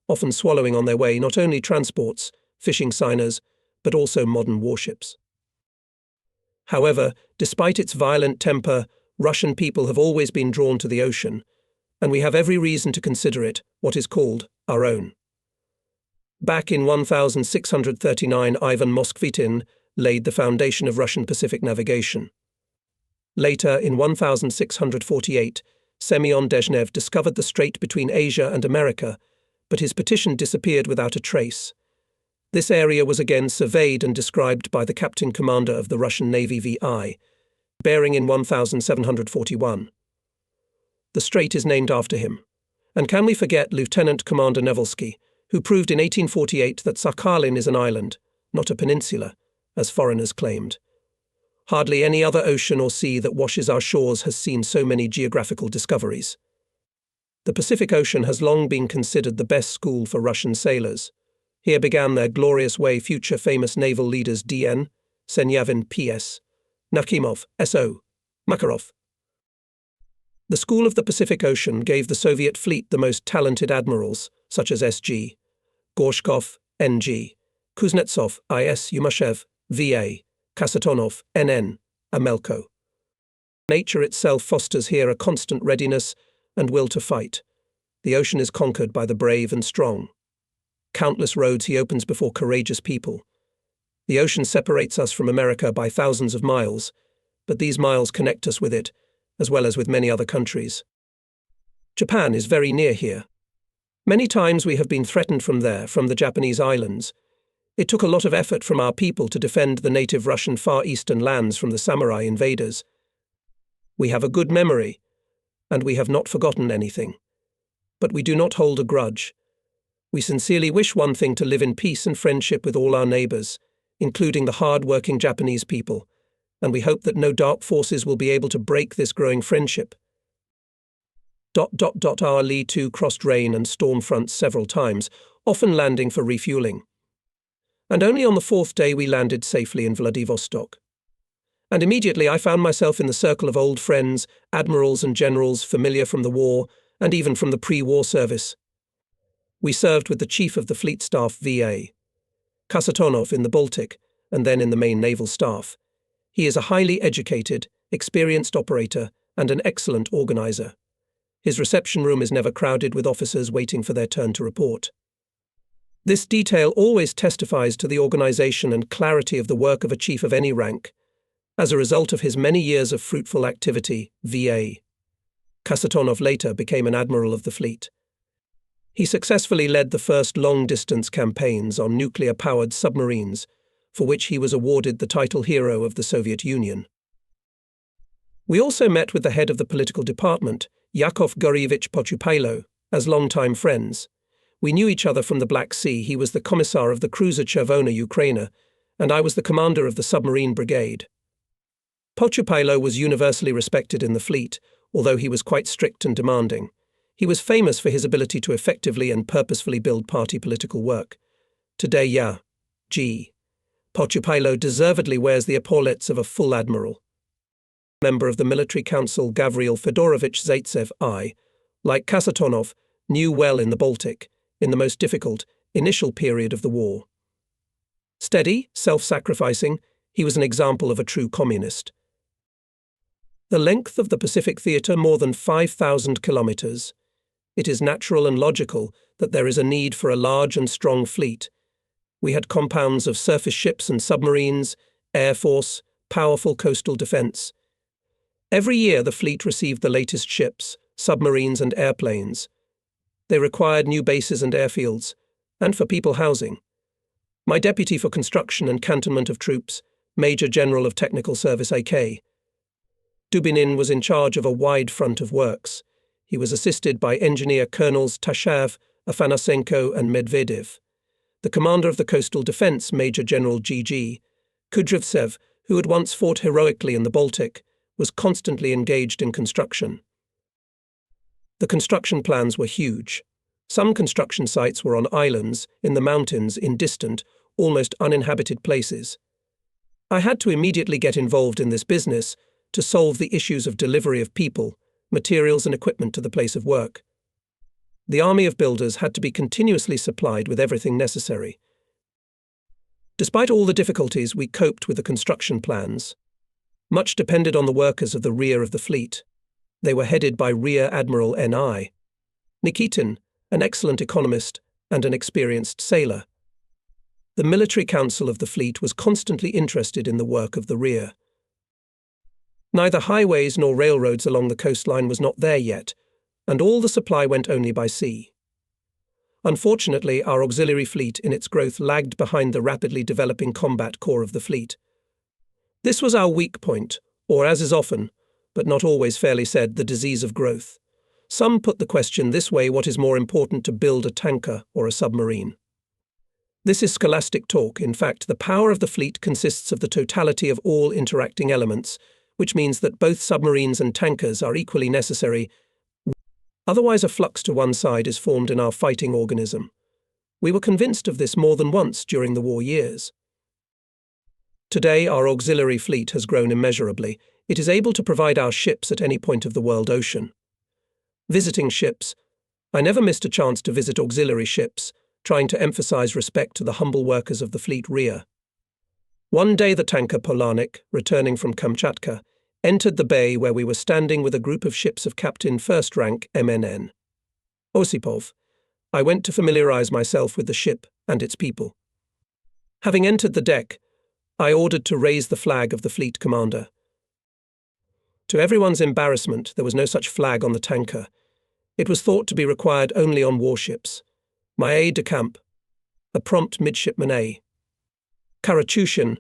often swallowing on their way not only transports, fishing signers, but also modern warships. However, despite its violent temper, Russian people have always been drawn to the ocean, and we have every reason to consider it what is called our own. Back in 1639, Ivan Moskvitin laid the foundation of Russian Pacific navigation. Later, in 1648, Semyon Dezhnev discovered the strait between Asia and America, but his petition disappeared without a trace. This area was again surveyed and described by the captain commander of the Russian Navy VI, bearing in 1741. The strait is named after him. And can we forget Lieutenant Commander Nevelski, who proved in 1848 that Sakhalin is an island, not a peninsula, as foreigners claimed. Hardly any other ocean or sea that washes our shores has seen so many geographical discoveries. The Pacific Ocean has long been considered the best school for Russian sailors. Here began their glorious way future famous naval leaders D.N., Senyavin P.S., Nakhimov S.O., Makarov. The School of the Pacific Ocean gave the Soviet fleet the most talented admirals, such as S.G., Gorshkov, N.G., Kuznetsov, I.S. Yumashev, V.A., Kasatonov, N.N., Amelko. Nature itself fosters here a constant readiness and will to fight. The ocean is conquered by the brave and strong. Countless roads he opens before courageous people. The ocean separates us from America by thousands of miles, but these miles connect us with it, as well as with many other countries. Japan is very near here. Many times we have been threatened from there, from the Japanese islands. It took a lot of effort from our people to defend the native Russian Far Eastern lands from the samurai invaders. We have a good memory, and we have not forgotten anything. But we do not hold a grudge. We sincerely wish one thing: to live in peace and friendship with all our neighbors, including the hard-working Japanese people, and we hope that no dark forces will be able to break this growing friendship. Our Lee too crossed rain and storm fronts several times, often landing for refueling. And only on the fourth day we landed safely in Vladivostok. And immediately I found myself in the circle of old friends, admirals and generals familiar from the war, and even from the pre-war service. We served with the chief of the fleet staff VA, Kasatonov, in the Baltic, and then in the main naval staff. He is a highly educated, experienced operator and an excellent organizer. His reception room is never crowded with officers waiting for their turn to report. This detail always testifies to the organization and clarity of the work of a chief of any rank. As a result of his many years of fruitful activity, VA, Kasatonov later became an admiral of the fleet. He successfully led the first long-distance campaigns on nuclear-powered submarines, for which he was awarded the title Hero of the Soviet Union. We also met with the head of the political department, Yakov Gorievich Pochupailo, as longtime friends. We knew each other from the Black Sea. He was the commissar of the cruiser Chervona Ukraina, and I was the commander of the submarine brigade. Pochupailo was universally respected in the fleet, although he was quite strict and demanding. He was famous for his ability to effectively and purposefully build party political work. Today, Pochupailo deservedly wears the epaulets of a full admiral. Member of the military council Gavril Fedorovich Zaitsev, like Kasatonov, knew well in the Baltic, in the most difficult, initial period of the war. Steady, self-sacrificing, He was an example of a true communist. The length of the Pacific theatre more than 5,000 kilometers. It is natural and logical that there is a need for a large and strong fleet. We had compounds of surface ships and submarines, air force, powerful coastal defense. Every year the fleet received the latest ships, submarines and airplanes. They required new bases and airfields, and for people housing. My deputy for construction and cantonment of troops, Major General of Technical Service AK, Dubinin, was in charge of a wide front of works. He was assisted by Engineer Colonels Tashav, Afanasenko and Medvedev. The commander of the coastal defense, Major General G.G. Kudryavtsev, who had once fought heroically in the Baltic, was constantly engaged in construction. The construction plans were huge. Some construction sites were on islands, in the mountains, in distant, almost uninhabited places. I had to immediately get involved in this business to solve the issues of delivery of people, materials and equipment to the place of work. The army of builders had to be continuously supplied with everything necessary. Despite all the difficulties, we coped with the construction plans. Much depended on the workers of the rear of the fleet. They were headed by Rear Admiral N.I. Nikitin, an excellent economist and an experienced sailor. The military council of the fleet was constantly interested in the work of the rear. Neither highways nor railroads along the coastline was not there yet, and all the supply went only by sea. Unfortunately, our auxiliary fleet in its growth lagged behind the rapidly developing combat corps of the fleet. This was our weak point, or as is often, but not always fairly said, the disease of growth. Some put the question this way: what is more important, to build a tanker or a submarine? This is scholastic talk. In fact, the power of the fleet consists of the totality of all interacting elements, which means that both submarines and tankers are equally necessary. Otherwise, a flux to one side is formed in our fighting organism. We were convinced of this more than once during the war years. Today, our auxiliary fleet has grown immeasurably. It is able to provide our ships at any point of the world ocean. Visiting ships. I never missed a chance to visit auxiliary ships, trying to emphasize respect to the humble workers of the fleet rear. One day the tanker Polarnik, returning from Kamchatka, entered the bay where we were standing with a group of ships of Captain First Rank MNN Osipov. I went to familiarize myself with the ship and its people. Having entered the deck, I ordered to raise the flag of the fleet commander. To everyone's embarrassment, there was no such flag on the tanker. It was thought to be required only on warships. My aide-de-camp, a prompt midshipman A. Karachushin,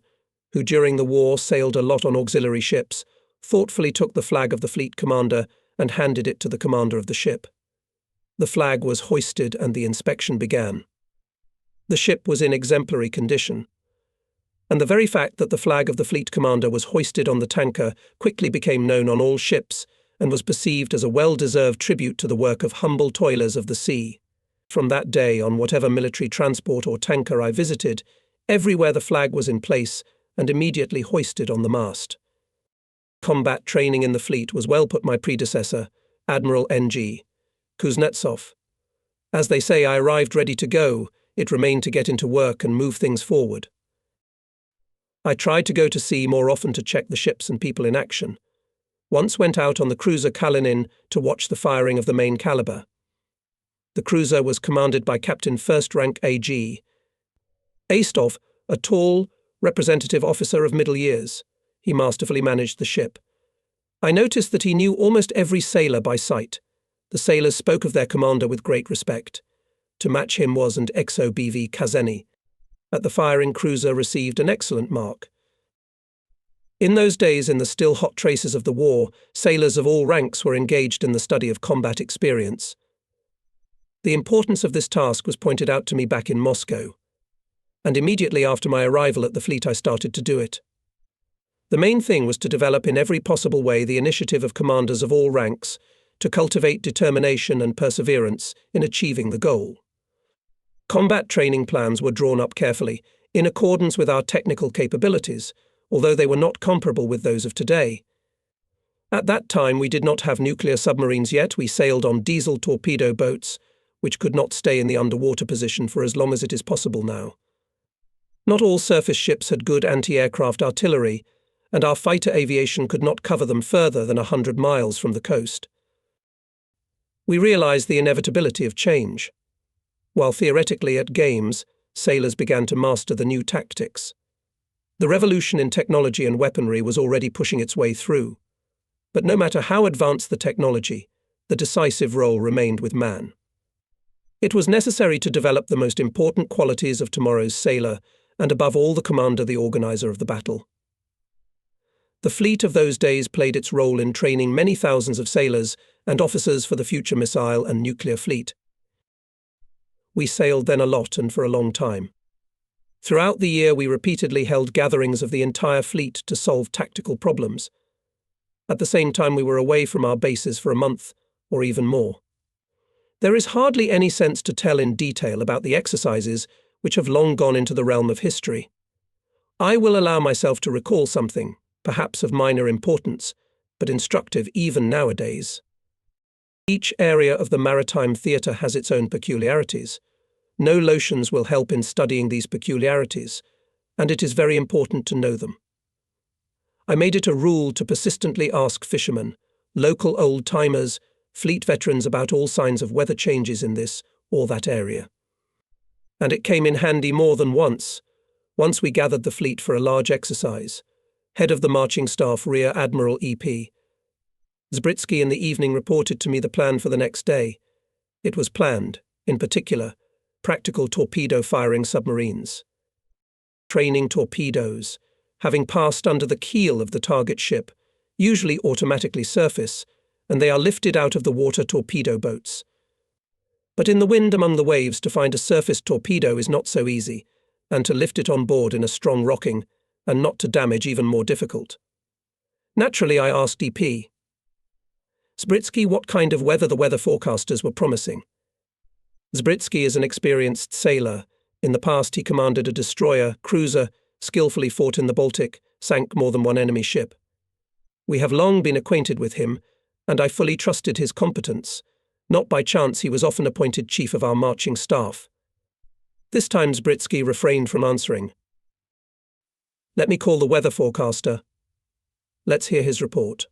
who during the war sailed a lot on auxiliary ships, thoughtfully took the flag of the fleet commander and handed it to the commander of the ship. The flag was hoisted and the inspection began. The ship was in exemplary condition, and the very fact that the flag of the fleet commander was hoisted on the tanker quickly became known on all ships and was perceived as a well-deserved tribute to the work of humble toilers of the sea. From that day, on whatever military transport or tanker I visited, everywhere the flag was in place and immediately hoisted on the mast. Combat training in the fleet was well put my predecessor, Admiral N.G. Kuznetsov. As they say, I arrived ready to go. It remained to get into work and move things forward. I tried to go to sea more often to check the ships and people in action. Once went out on the cruiser Kalinin to watch the firing of the main caliber. The cruiser was commanded by Captain First Rank A.G. Aistov, a tall, representative officer of middle years. He masterfully managed the ship. I noticed that he knew almost every sailor by sight. The sailors spoke of their commander with great respect. To match him was an XOBV Kazeni. At the firing cruiser received an excellent mark. In those days, in the still hot traces of the war, sailors of all ranks were engaged in the study of combat experience. The importance of this task was pointed out to me back in Moscow, and immediately after my arrival at the fleet I started to do it. The main thing was to develop in every possible way the initiative of commanders of all ranks, to cultivate determination and perseverance in achieving the goal. Combat training plans were drawn up carefully, in accordance with our technical capabilities, although they were not comparable with those of today. At that time we did not have nuclear submarines yet. We sailed on diesel torpedo boats, which could not stay in the underwater position for as long as it is possible now. Not all surface ships had good anti-aircraft artillery, and our fighter aviation could not cover them further than 100 miles from the coast. We realized the inevitability of change. While theoretically at games, sailors began to master the new tactics. The revolution in technology and weaponry was already pushing its way through. But no matter how advanced the technology, the decisive role remained with man. It was necessary to develop the most important qualities of tomorrow's sailor, and above all the commander, the organizer of the battle. The fleet of those days played its role in training many thousands of sailors and officers for the future missile and nuclear fleet. We sailed then a lot and for a long time. Throughout the year, we repeatedly held gatherings of the entire fleet to solve tactical problems. At the same time, we were away from our bases for a month, or even more. There is hardly any sense to tell in detail about the exercises which have long gone into the realm of history. I will allow myself to recall something, perhaps of minor importance, but instructive even nowadays. Each area of the maritime theatre has its own peculiarities. No lotions will help in studying these peculiarities, and it is very important to know them. I made it a rule to persistently ask fishermen, local old-timers, fleet veterans about all signs of weather changes in this or that area. And it came in handy more than once. Once we gathered the fleet for a large exercise. Head of the marching staff, Rear Admiral E.P. Zbritsky in the evening reported to me the plan for the next day. It was planned, in particular, practical torpedo-firing submarines. Training torpedoes, having passed under the keel of the target ship, usually automatically surface, and they are lifted out of the water torpedo boats. But in the wind among the waves, to find a surface torpedo is not so easy, and to lift it on board in a strong rocking, and not to damage, even more difficult. Naturally, I asked EP. Zbritsky what kind of weather the weather forecasters were promising. Zbritsky is an experienced sailor. In the past, he commanded a destroyer, cruiser, skillfully fought in the Baltic, sank more than one enemy ship. We have long been acquainted with him, and I fully trusted his competence. Not by chance, he was often appointed chief of our marching staff. This time Zbritsky refrained from answering. Let me call the weather forecaster. Let's hear his report.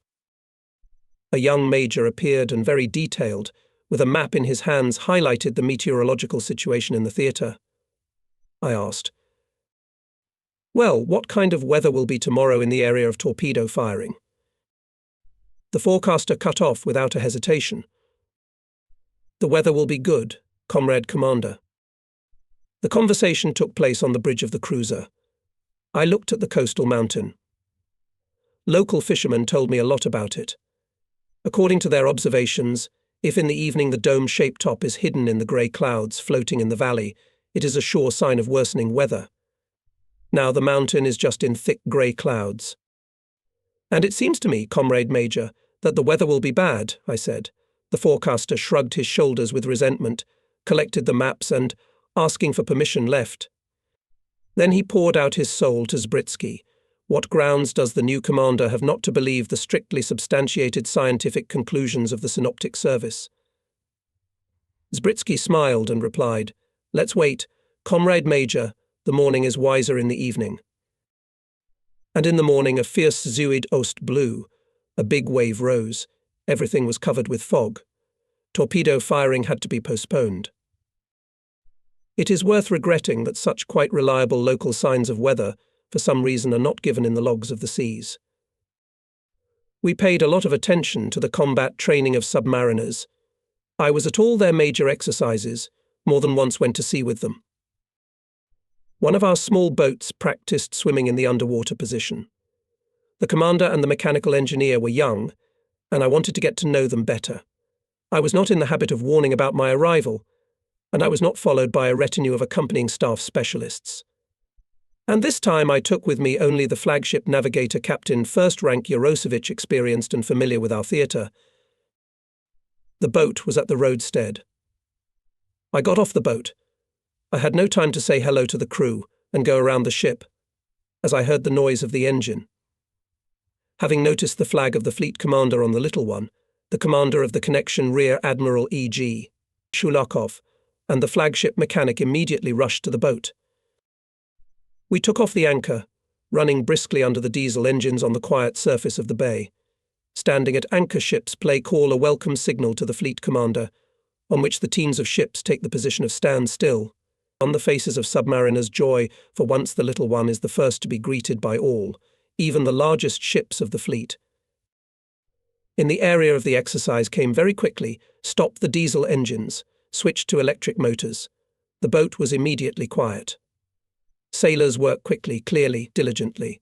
A young major appeared and very detailed, with a map in his hands, highlighted the meteorological situation in the theatre. I asked, well, what kind of weather will be tomorrow in the area of torpedo firing? The forecaster cut off without a hesitation. The weather will be good, Comrade Commander. The conversation took place on the bridge of the cruiser. I looked at the coastal mountain. Local fishermen told me a lot about it. According to their observations, if in the evening the dome-shaped top is hidden in the grey clouds floating in the valley, it is a sure sign of worsening weather. Now the mountain is just in thick grey clouds. And it seems to me, Comrade Major, that the weather will be bad, I said. The forecaster shrugged his shoulders with resentment, collected the maps and, asking for permission, left. Then he poured out his soul to Zbritsky. What grounds does the new commander have not to believe the strictly substantiated scientific conclusions of the synoptic service? Zbritsky smiled and replied, let's wait. Comrade Major, the morning is wiser in the evening. And in the morning a fierce Zuid Oost blew. A big wave rose. Everything was covered with fog. Torpedo firing had to be postponed. It is worth regretting that such quite reliable local signs of weather, for some reason, are not given in the logs of the seas. We paid a lot of attention to the combat training of submariners. I was at all their major exercises, more than once went to sea with them. One of our small boats practiced swimming in the underwater position. The commander and the mechanical engineer were young, and I wanted to get to know them better. I was not in the habit of warning about my arrival, and I was not followed by a retinue of accompanying staff specialists. And this time I took with me only the flagship navigator Captain First Rank Jarosevich, experienced and familiar with our theatre. The boat was at the roadstead. I got off the boat. I had no time to say hello to the crew and go around the ship, as I heard the noise of the engine. Having noticed the flag of the fleet commander on the little one, the commander of the connection Rear Admiral E.G. Shulakov, and the flagship mechanic immediately rushed to the boat. We took off the anchor, running briskly under the diesel engines on the quiet surface of the bay. Standing at anchor ships play call a welcome signal to the fleet commander, on which the teams of ships take the position of stand still. On the faces of submariners joy, for once the little one is the first to be greeted by all, even the largest ships of the fleet. In the area of the exercise came very quickly, stopped the diesel engines, switched to electric motors. The boat was immediately quiet. Sailors work quickly, clearly, diligently.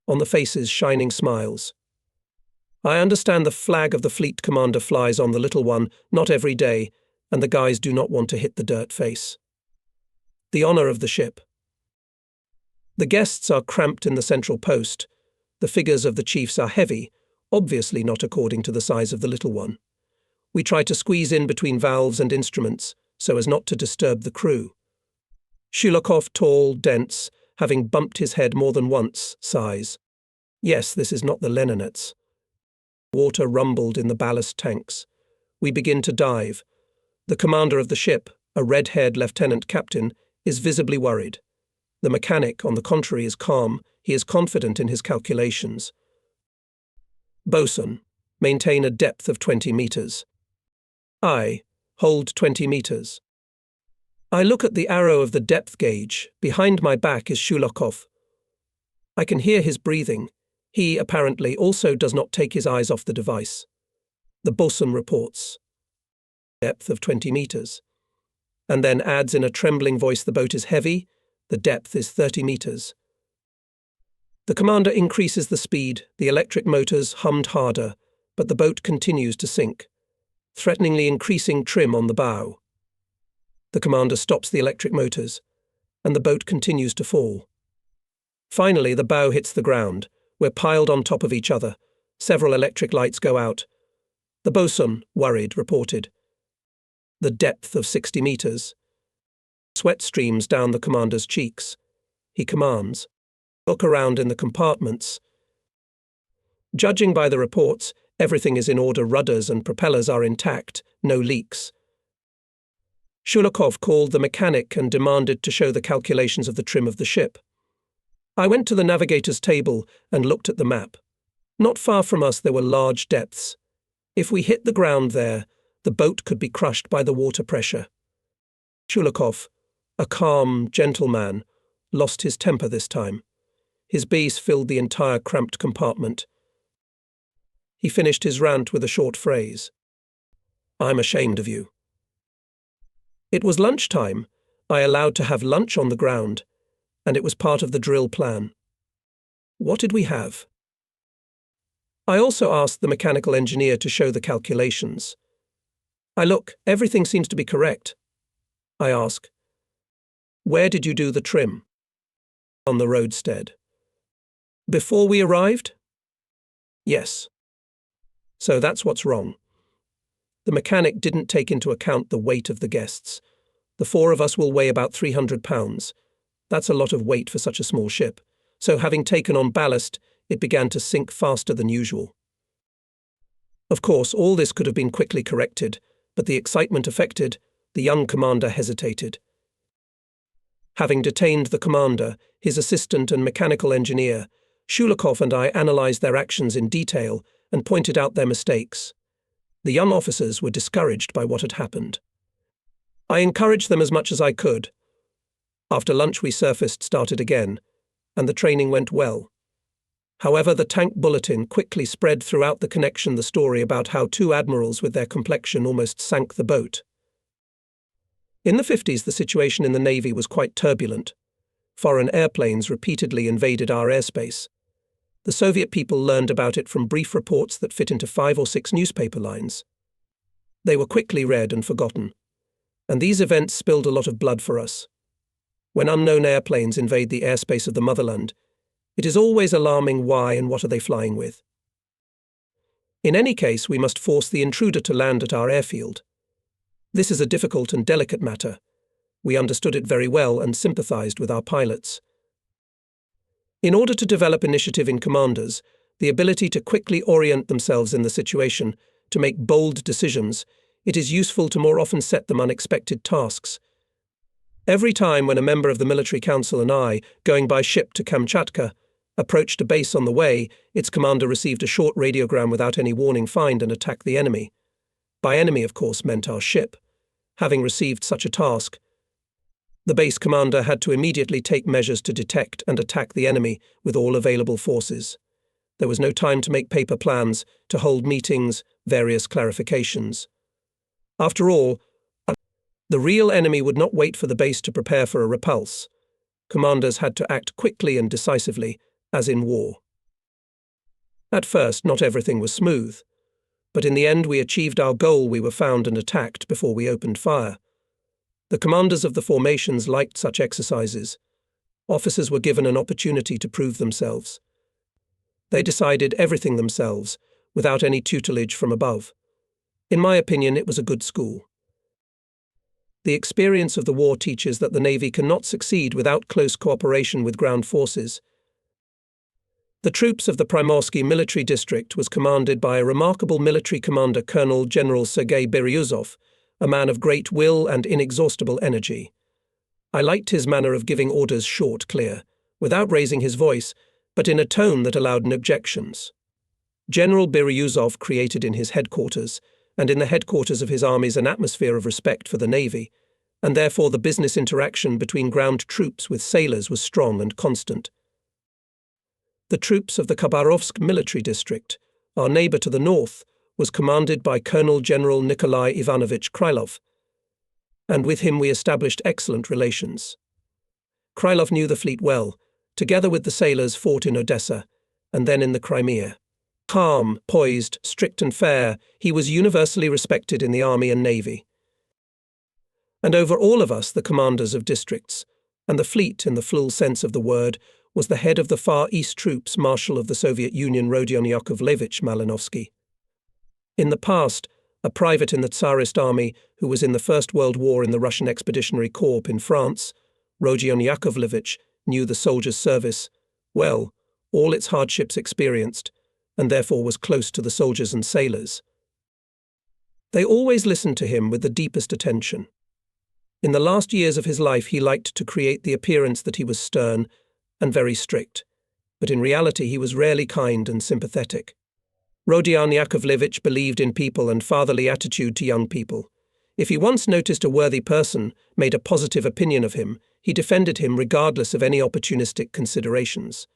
On the faces shining smiles. I understand the flag of the fleet commander flies on the little one, not every day, and the guys do not want to hit the dirt face. The honor of the ship. The guests are cramped in the central post. The figures of the chiefs are heavy, obviously not according to the size of the little one. We try to squeeze in between valves and instruments, so as not to disturb the crew. Shulakov, tall, dense, having bumped his head more than once, sighs. Yes, this is not the Leninets. Water rumbled in the ballast tanks. We begin to dive. The commander of the ship, a red-haired lieutenant captain, is visibly worried. The mechanic, on the contrary, is calm. He is confident in his calculations. Bosun, maintain a depth of 20 meters. I, hold 20 meters. I look at the arrow of the depth gauge. Behind my back is Shulakov. I can hear his breathing. He, apparently, also does not take his eyes off the device. The bosun reports. Depth of 20 meters. And then adds in a trembling voice, the boat is heavy, the depth is 30 meters. The commander increases the speed, the electric motors hummed harder, but the boat continues to sink, threateningly increasing trim on the bow. The commander stops the electric motors, and the boat continues to fall. Finally, the bow hits the ground. We're piled on top of each other. Several electric lights go out. The bosun, worried, reported. The depth of 60 meters. Sweat streams down the commander's cheeks. He commands. Look around in the compartments. Judging by the reports, everything is in order. Rudders and propellers are intact, no leaks. Shulakov called the mechanic and demanded to show the calculations of the trim of the ship. I went to the navigator's table and looked at the map. Not far from us there were large depths. If we hit the ground there, the boat could be crushed by the water pressure. Shulakov, a calm, gentle man, lost his temper this time. His bass filled the entire cramped compartment. He finished his rant with a short phrase. I'm ashamed of you. It was lunchtime. I allowed to have lunch on the ground, and it was part of the drill plan. What did we have? I also asked the mechanical engineer to show the calculations. I look, everything seems to be correct. I ask, where did you do the trim? On the roadstead. Before we arrived? Yes. So that's what's wrong. The mechanic didn't take into account the weight of the guests. The four of us will weigh about 300 pounds. That's a lot of weight for such a small ship. So having taken on ballast, it began to sink faster than usual. Of course, all this could have been quickly corrected, but the excitement affected, the young commander hesitated. Having detained the commander, his assistant and mechanical engineer, Shulakov and I analysed their actions in detail and pointed out their mistakes. The young officers were discouraged by what had happened. I encouraged them as much as I could. After lunch we started again, and the training went well. However, the tank bulletin quickly spread throughout the connection the story about how two admirals with their complexion almost sank the boat. In the 50s, the situation in the Navy was quite turbulent. Foreign airplanes repeatedly invaded our airspace. The Soviet people learned about it from brief reports that fit into 5 or 6 newspaper lines. They were quickly read and forgotten. And these events spilled a lot of blood for us. When unknown airplanes invade the airspace of the motherland, it is always alarming why and what are they flying with. In any case, we must force the intruder to land at our airfield. This is a difficult and delicate matter. We understood it very well and sympathized with our pilots. In order to develop initiative in commanders, the ability to quickly orient themselves in the situation, to make bold decisions, it is useful to more often set them unexpected tasks. Every time when a member of the military council and I, going by ship to Kamchatka, approached a base on the way, its commander received a short radiogram without any warning, find and attack the enemy. By enemy, of course, meant our ship. Having received such a task, the base commander had to immediately take measures to detect and attack the enemy with all available forces. There was no time to make paper plans, to hold meetings, various clarifications. After all, the real enemy would not wait for the base to prepare for a repulse. Commanders had to act quickly and decisively, as in war. At first, not everything was smooth, but in the end we achieved our goal. We were found and attacked before we opened fire. The commanders of the formations liked such exercises. Officers were given an opportunity to prove themselves. They decided everything themselves, without any tutelage from above. In my opinion, it was a good school. The experience of the war teaches that the Navy cannot succeed without close cooperation with ground forces. The troops of the Primorsky military district was commanded by a remarkable military commander, Colonel General Sergei Biryuzov, a man of great will and inexhaustible energy. I liked his manner of giving orders short, clear, without raising his voice, but in a tone that allowed no objections. General Biryuzov created in his headquarters, and in the headquarters of his armies, an atmosphere of respect for the Navy, and therefore the business interaction between ground troops with sailors was strong and constant. The troops of the Khabarovsk military district, our neighbour to the north, was commanded by Colonel General Nikolai Ivanovich Krylov, and with him we established excellent relations. Krylov knew the fleet well, together with the sailors fought in Odessa, and then in the Crimea. Calm, poised, strict and fair, he was universally respected in the army and navy. And over all of us, the commanders of districts, and the fleet in the full sense of the word, was the head of the Far East troops, Marshal of the Soviet Union Rodion Yakovlevich Malinovsky. In the past, a private in the Tsarist army who was in the First World War in the Russian Expeditionary Corps in France, Rodion Yakovlevich knew the soldier's service well, all its hardships experienced, and therefore was close to the soldiers and sailors. They always listened to him with the deepest attention. In the last years of his life he liked to create the appearance that he was stern and very strict, but in reality he was rarely kind and sympathetic. Rodion Yakovlevich believed in people and fatherly attitude to young people. If he once noticed a worthy person, made a positive opinion of him, he defended him regardless of any opportunistic considerations.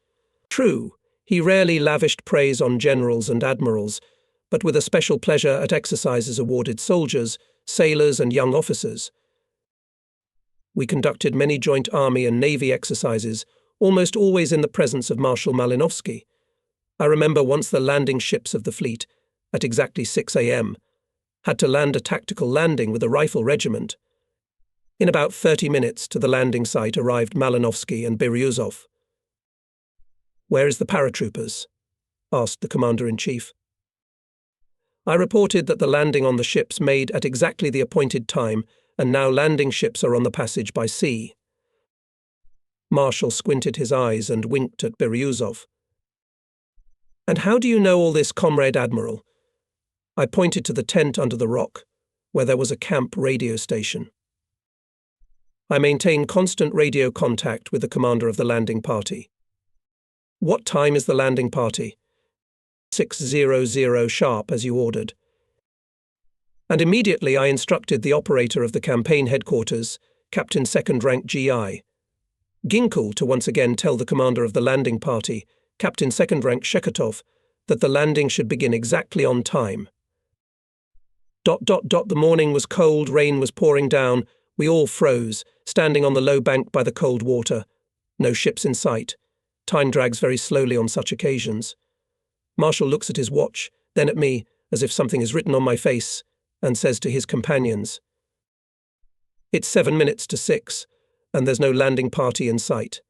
True, he rarely lavished praise on generals and admirals, but with a special pleasure at exercises awarded soldiers, sailors and young officers. We conducted many joint army and navy exercises, almost always in the presence of Marshal Malinovsky. I remember once the landing ships of the fleet, at exactly 6 a.m., had to land a tactical landing with a rifle regiment. In about 30 minutes to the landing site arrived Malinovsky and Biryuzov. "Where is the paratroopers?" asked the commander-in-chief. I reported that the landing on the ships made at exactly the appointed time, and now landing ships are on the passage by sea. Marshal squinted his eyes and winked at Biryuzov. "And how do you know all this, Comrade Admiral?" I pointed to the tent under the rock, where there was a camp radio station. I maintain constant radio contact with the commander of the landing party. "What time is the landing party?" 6:00 sharp, as you ordered. And immediately I instructed the operator of the campaign headquarters, Captain Second Rank GI, Ginkel, to once again tell the commander of the landing party, Captain Second Rank Shekatov, that the landing should begin exactly on time. ... The morning was cold, rain was pouring down, we all froze, standing on the low bank by the cold water. No ships in sight. Time drags very slowly on such occasions. Marshal looks at his watch, then at me, as if something is written on my face, and says to his companions, "It's 7 minutes to 6, and there's no landing party in sight.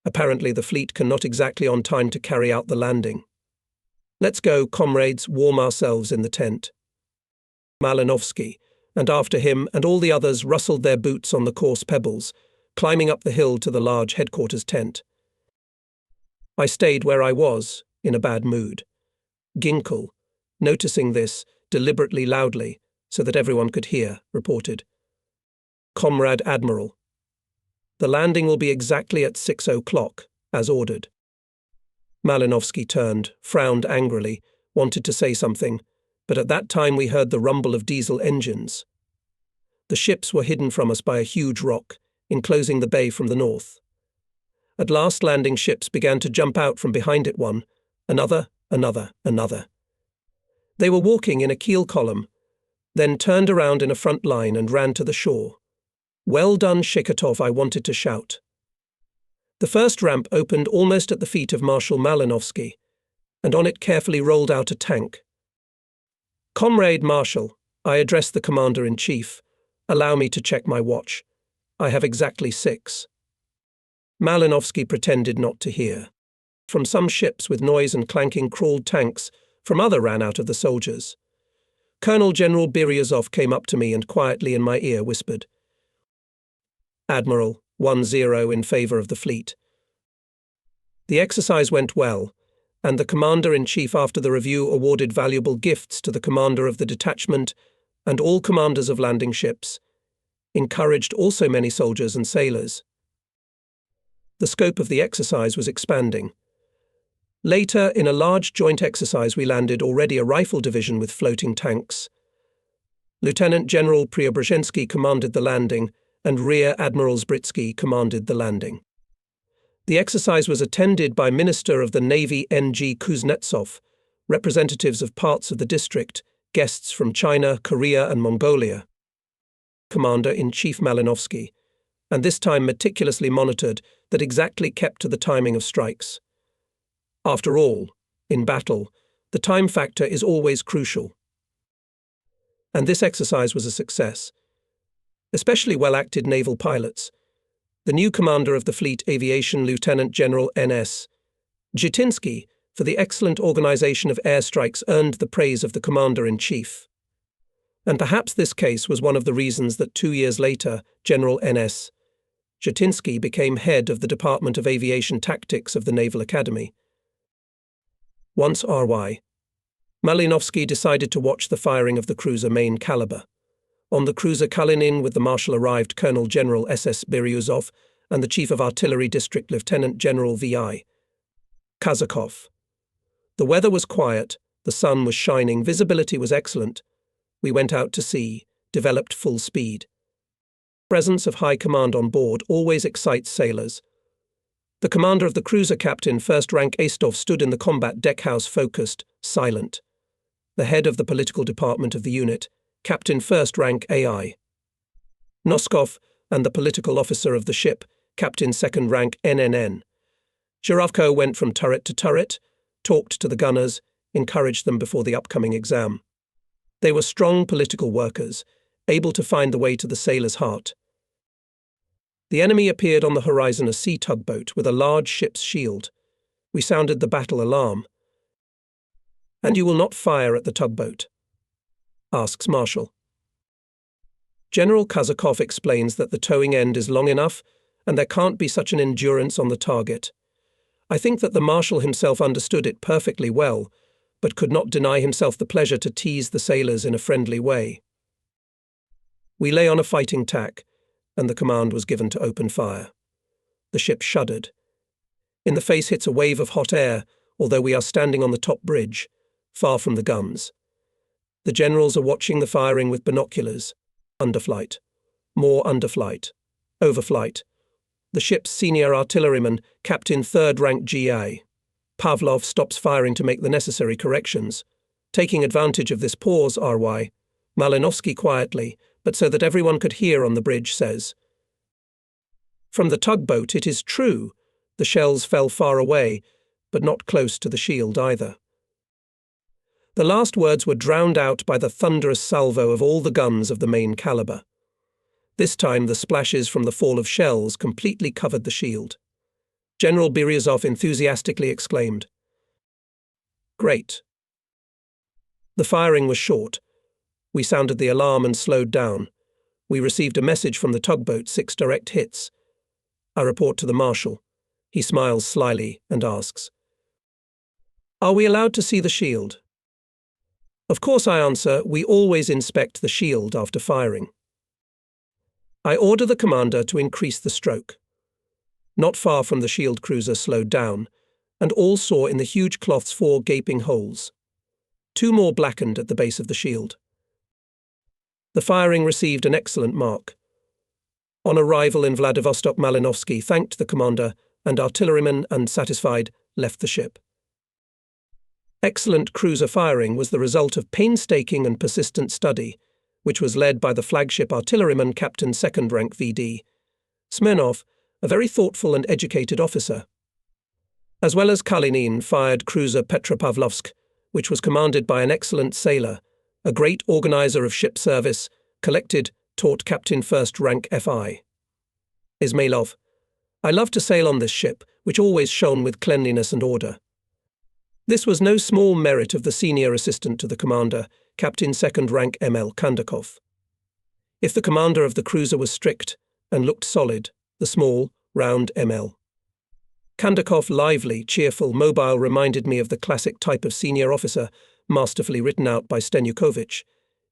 Apparently the fleet cannot exactly on time to carry out the landing. Let's go, comrades, warm ourselves in the tent." Malinovsky, and after him and all the others rustled their boots on the coarse pebbles, climbing up the hill to the large headquarters tent. I stayed where I was, in a bad mood. Ginkel, noticing this, deliberately loudly, so that everyone could hear, reported, "Comrade Admiral, The landing will be exactly at 6 o'clock, as ordered. Malinovsky turned, frowned angrily, wanted to say something, but at that time we heard the rumble of diesel engines. The ships were hidden from us by a huge rock, enclosing the bay from the north. At last landing ships began to jump out from behind it, one, another. They were walking in a keel column, then turned around in a front line and ran to the shore. "Well done, Sheketov," I wanted to shout. The first ramp opened almost at the feet of Marshal Malinovsky, and on it carefully rolled out a tank. "Comrade Marshal," I addressed the Commander-in-Chief, "allow me to check my watch. I have exactly 6. Malinovsky pretended not to hear. From some ships with noise and clanking crawled tanks, from other ran out of the soldiers. Colonel General Biryazov came up to me and quietly in my ear whispered, "Admiral, 1-0 in favor of the fleet." The exercise went well, and the Commander-in-Chief after the review awarded valuable gifts to the commander of the detachment and all commanders of landing ships, encouraged also many soldiers and sailors. The scope of the exercise was expanding. Later, in a large joint exercise, we landed already a rifle division with floating tanks. Lieutenant General Preobrazhensky commanded the landing, and Rear Admiral Zbritsky commanded the landing. The exercise was attended by Minister of the Navy N.G. Kuznetsov, representatives of parts of the district, guests from China, Korea, and Mongolia. Commander-in-Chief Malinovsky, and this time meticulously monitored that exactly kept to the timing of strikes. After all, in battle, the time factor is always crucial. And this exercise was a success. Especially well-acted naval pilots. The new commander of the fleet aviation, Lieutenant General N.S. Jitinsky, for the excellent organization of airstrikes earned the praise of the Commander-in-Chief. And perhaps this case was one of the reasons that 2 years later, General N.S. Jitinsky became head of the Department of Aviation Tactics of the Naval Academy. Once R.Y. Malinovsky decided to watch the firing of the cruiser Main Caliber. On the cruiser Kalinin with the Marshal arrived Colonel General S.S. Biryuzov and the Chief of Artillery District Lieutenant General V.I. Kazakov. The weather was quiet, the sun was shining, visibility was excellent. We went out to sea, developed full speed. Presence of high command on board always excites sailors. The commander of the cruiser, Captain First Rank Astov, stood in the combat deckhouse focused, silent. The head of the political department of the unit, Captain First Rank AI. Noskov and the political officer of the ship, Captain Second Rank NNN. Zhiravko went from turret to turret, talked to the gunners, encouraged them before the upcoming exam. They were strong political workers, able to find the way to the sailor's heart. The enemy appeared on the horizon, a sea tugboat with a large ship's shield. We sounded the battle alarm. "And you will not fire at the tugboat?" asks Marshal. General Kazakov explains that the towing end is long enough and there can't be such an endurance on the target. I think that the Marshal himself understood it perfectly well, but could not deny himself the pleasure to tease the sailors in a friendly way. We lay on a fighting tack, and the command was given to open fire. The ship shuddered. In the face hits a wave of hot air, although we are standing on the top bridge, far from the guns. The generals are watching the firing with binoculars. Underflight. More underflight. Overflight. The ship's senior artilleryman, Captain Third Rank GA. Pavlov stops firing to make the necessary corrections. Taking advantage of this pause, R.Y. Malinovsky quietly, but so that everyone could hear on the bridge, says, "From the tugboat, it is true, the shells fell far away, but not close to the shield either." The last words were drowned out by the thunderous salvo of all the guns of the Main Caliber. This time the splashes from the fall of shells completely covered the shield. General Biryazov enthusiastically exclaimed, "Great." The firing was short. We sounded the alarm and slowed down. We received a message from the tugboat, 6 direct hits. I report to the Marshal. He smiles slyly and asks, "Are we allowed to see the shield?" Of course, I answer, we always inspect the shield after firing. I order the commander to increase the stroke. not far from the shield cruiser, slowed down, and all saw in the huge cloths 4 gaping holes. 2 more blackened at the base of the shield. The firing received an excellent mark. On arrival in Vladivostok, Malinovsky thanked the commander, and artillerymen, unsatisfied, left the ship. Excellent cruiser firing was the result of painstaking and persistent study, which was led by the flagship artilleryman Captain 2nd Rank VD Smirnov, a very thoughtful and educated officer. As well as Kalinin fired cruiser Petropavlovsk, which was commanded by an excellent sailor, a great organizer of ship service, collected, taught Captain 1st Rank FI Ismailov. I love to sail on this ship, which always shone with cleanliness and order. This was no small merit of the senior assistant to the commander, Captain 2nd Rank ML Kandakov. If the commander of the cruiser was strict and looked solid, the small, round ML Kandakov, lively, cheerful, mobile, reminded me of the classic type of senior officer, masterfully written out by Stenukovich.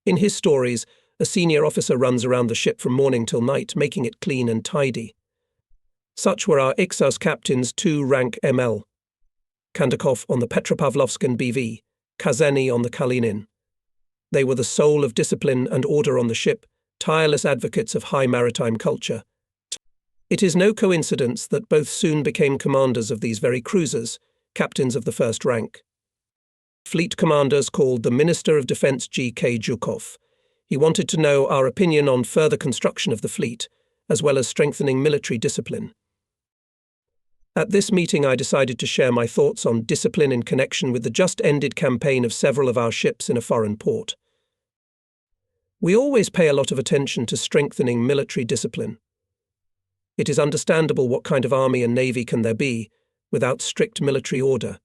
In his stories, a senior officer runs around the ship from morning till night, making it clean and tidy. Such were our Ixos captains 2 Rank ML Kandakov on the Petropavlovsk and BV, Kazany on the Kalinin. They were the soul of discipline and order on the ship, tireless advocates of high maritime culture. It is no coincidence that both soon became commanders of these very cruisers, captains of the 1st rank. Fleet commanders called the Minister of Defense G.K. Zhukov. He wanted to know our opinion on further construction of the fleet, as well as strengthening military discipline. At this meeting I decided to share my thoughts on discipline in connection with the just-ended campaign of several of our ships in a foreign port. We always pay a lot of attention to strengthening military discipline. It is understandable what kind of army and navy can there be without strict military order,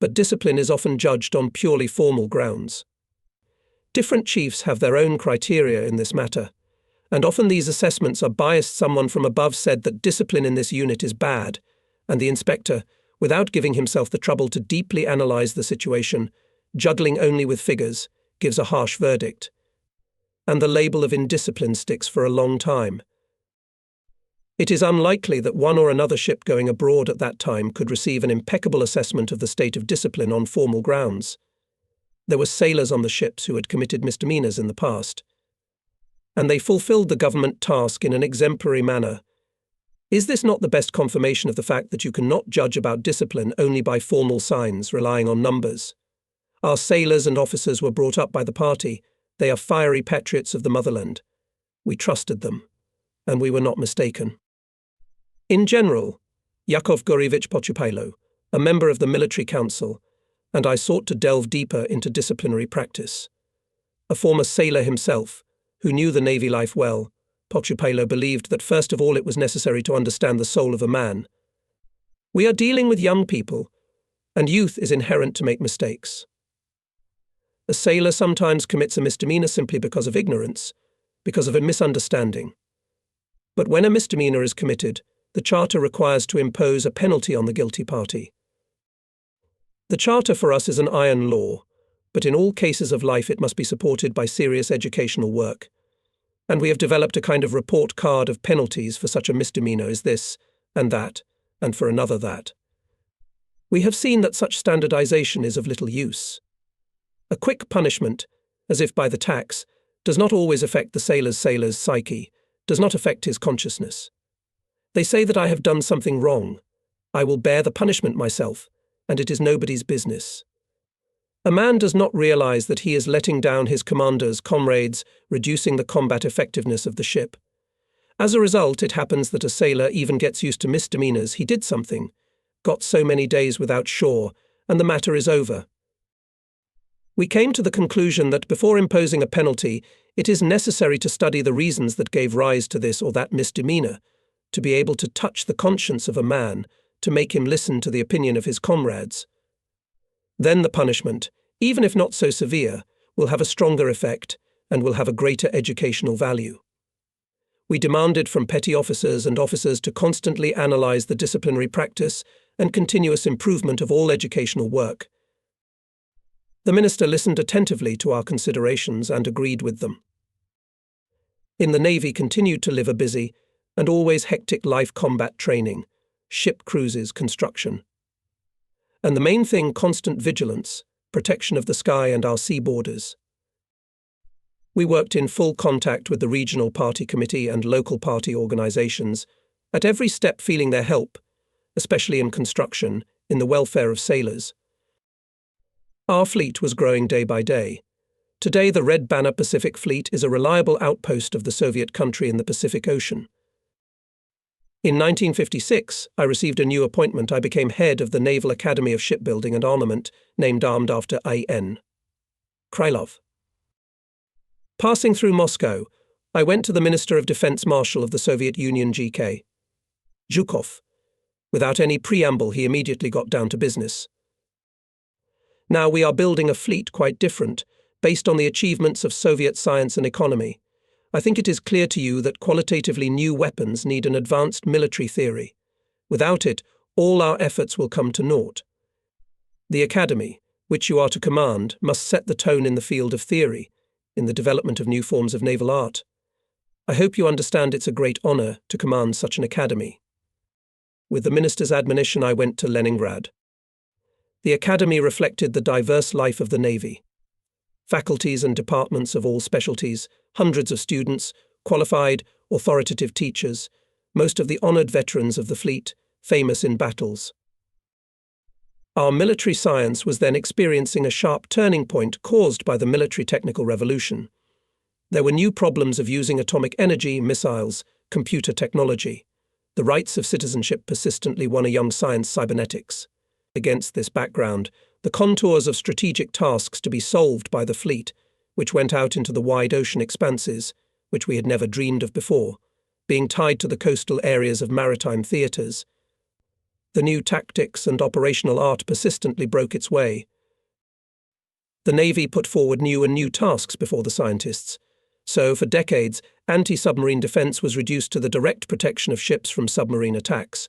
but discipline is often judged on purely formal grounds. Different chiefs have their own criteria in this matter, and often these assessments are biased. Someone from above said that discipline in this unit is bad, and the inspector, without giving himself the trouble to deeply analyze the situation, juggling only with figures, gives a harsh verdict. And the label of indiscipline sticks for a long time. It is unlikely that one or another ship going abroad at that time could receive an impeccable assessment of the state of discipline on formal grounds. There were sailors on the ships who had committed misdemeanors in the past, and they fulfilled the government task in an exemplary manner. Is this not the best confirmation of the fact that you cannot judge about discipline only by formal signs, relying on numbers? Our sailors and officers were brought up by the party. They are fiery patriots of the motherland. We trusted them, and we were not mistaken. In general, Yakov Gurevich Pochupailo, a member of the military council, and I sought to delve deeper into disciplinary practice. A former sailor himself, who knew the navy life well, Pochupailo believed that first of all it was necessary to understand the soul of a man. We are dealing with young people, and youth is inherent to make mistakes. A sailor sometimes commits a misdemeanor simply because of ignorance, because of a misunderstanding. But when a misdemeanor is committed, the Charter requires to impose a penalty on the guilty party. The Charter for us is an iron law, but in all cases of life it must be supported by serious educational work. And we have developed a kind of report card of penalties for such a misdemeanor as this and that, and for another that. We have seen that such standardization is of little use. A quick punishment, as if by the tax, does not always affect the sailor's psyche, does not affect his consciousness. They say that I have done something wrong. I will bear the punishment myself, and it is nobody's business. A man does not realize that he is letting down his commanders, comrades, reducing the combat effectiveness of the ship. As a result, it happens that a sailor even gets used to misdemeanors. He did something, got so many days without shore, and the matter is over. We came to the conclusion that before imposing a penalty, it is necessary to study the reasons that gave rise to this or that misdemeanor, to be able to touch the conscience of a man, to make him listen to the opinion of his comrades. Then the punishment, even if not so severe, will have a stronger effect and will have a greater educational value. We demanded from petty officers and officers to constantly analyze the disciplinary practice and continuous improvement of all educational work. The minister listened attentively to our considerations and agreed with them. In the Navy continued to live a busy and always hectic life combat training, ship cruises, construction. And the main thing, constant vigilance, protection of the sky and our sea borders. We worked in full contact with the regional party committee and local party organisations, at every step feeling their help, especially in construction, in the welfare of sailors. Our fleet was growing day by day. Today, the Red Banner Pacific Fleet is a reliable outpost of the Soviet country in the Pacific Ocean. In 1956, I received a new appointment. I became head of the Naval Academy of Shipbuilding and Armament, named after I.N. Krylov. Passing through Moscow, I went to the Minister of Defense Marshal of the Soviet Union, G.K. Zhukov. Without any preamble, he immediately got down to business. Now we are building a fleet quite different, based on the achievements of Soviet science and economy. I think it is clear to you that qualitatively new weapons need an advanced military theory. Without it, all our efforts will come to naught. The Academy, which you are to command, must set the tone in the field of theory, in the development of new forms of naval art. I hope you understand it's a great honor to command such an academy. With the minister's admonition, I went to Leningrad. The academy reflected the diverse life of the Navy. Faculties and departments of all specialties, hundreds of students, qualified, authoritative teachers, most of the honored veterans of the fleet, famous in battles. Our military science was then experiencing a sharp turning point caused by the military technical revolution. There were new problems of using atomic energy, missiles, computer technology. The rights of citizenship persistently won a young science, cybernetics. Against this background, the contours of strategic tasks to be solved by the fleet, which went out into the wide ocean expanses, which we had never dreamed of before, being tied to the coastal areas of maritime theatres. The new tactics and operational art persistently broke its way. The Navy put forward new tasks before the scientists. So, for decades, anti-submarine defence was reduced to the direct protection of ships from submarine attacks.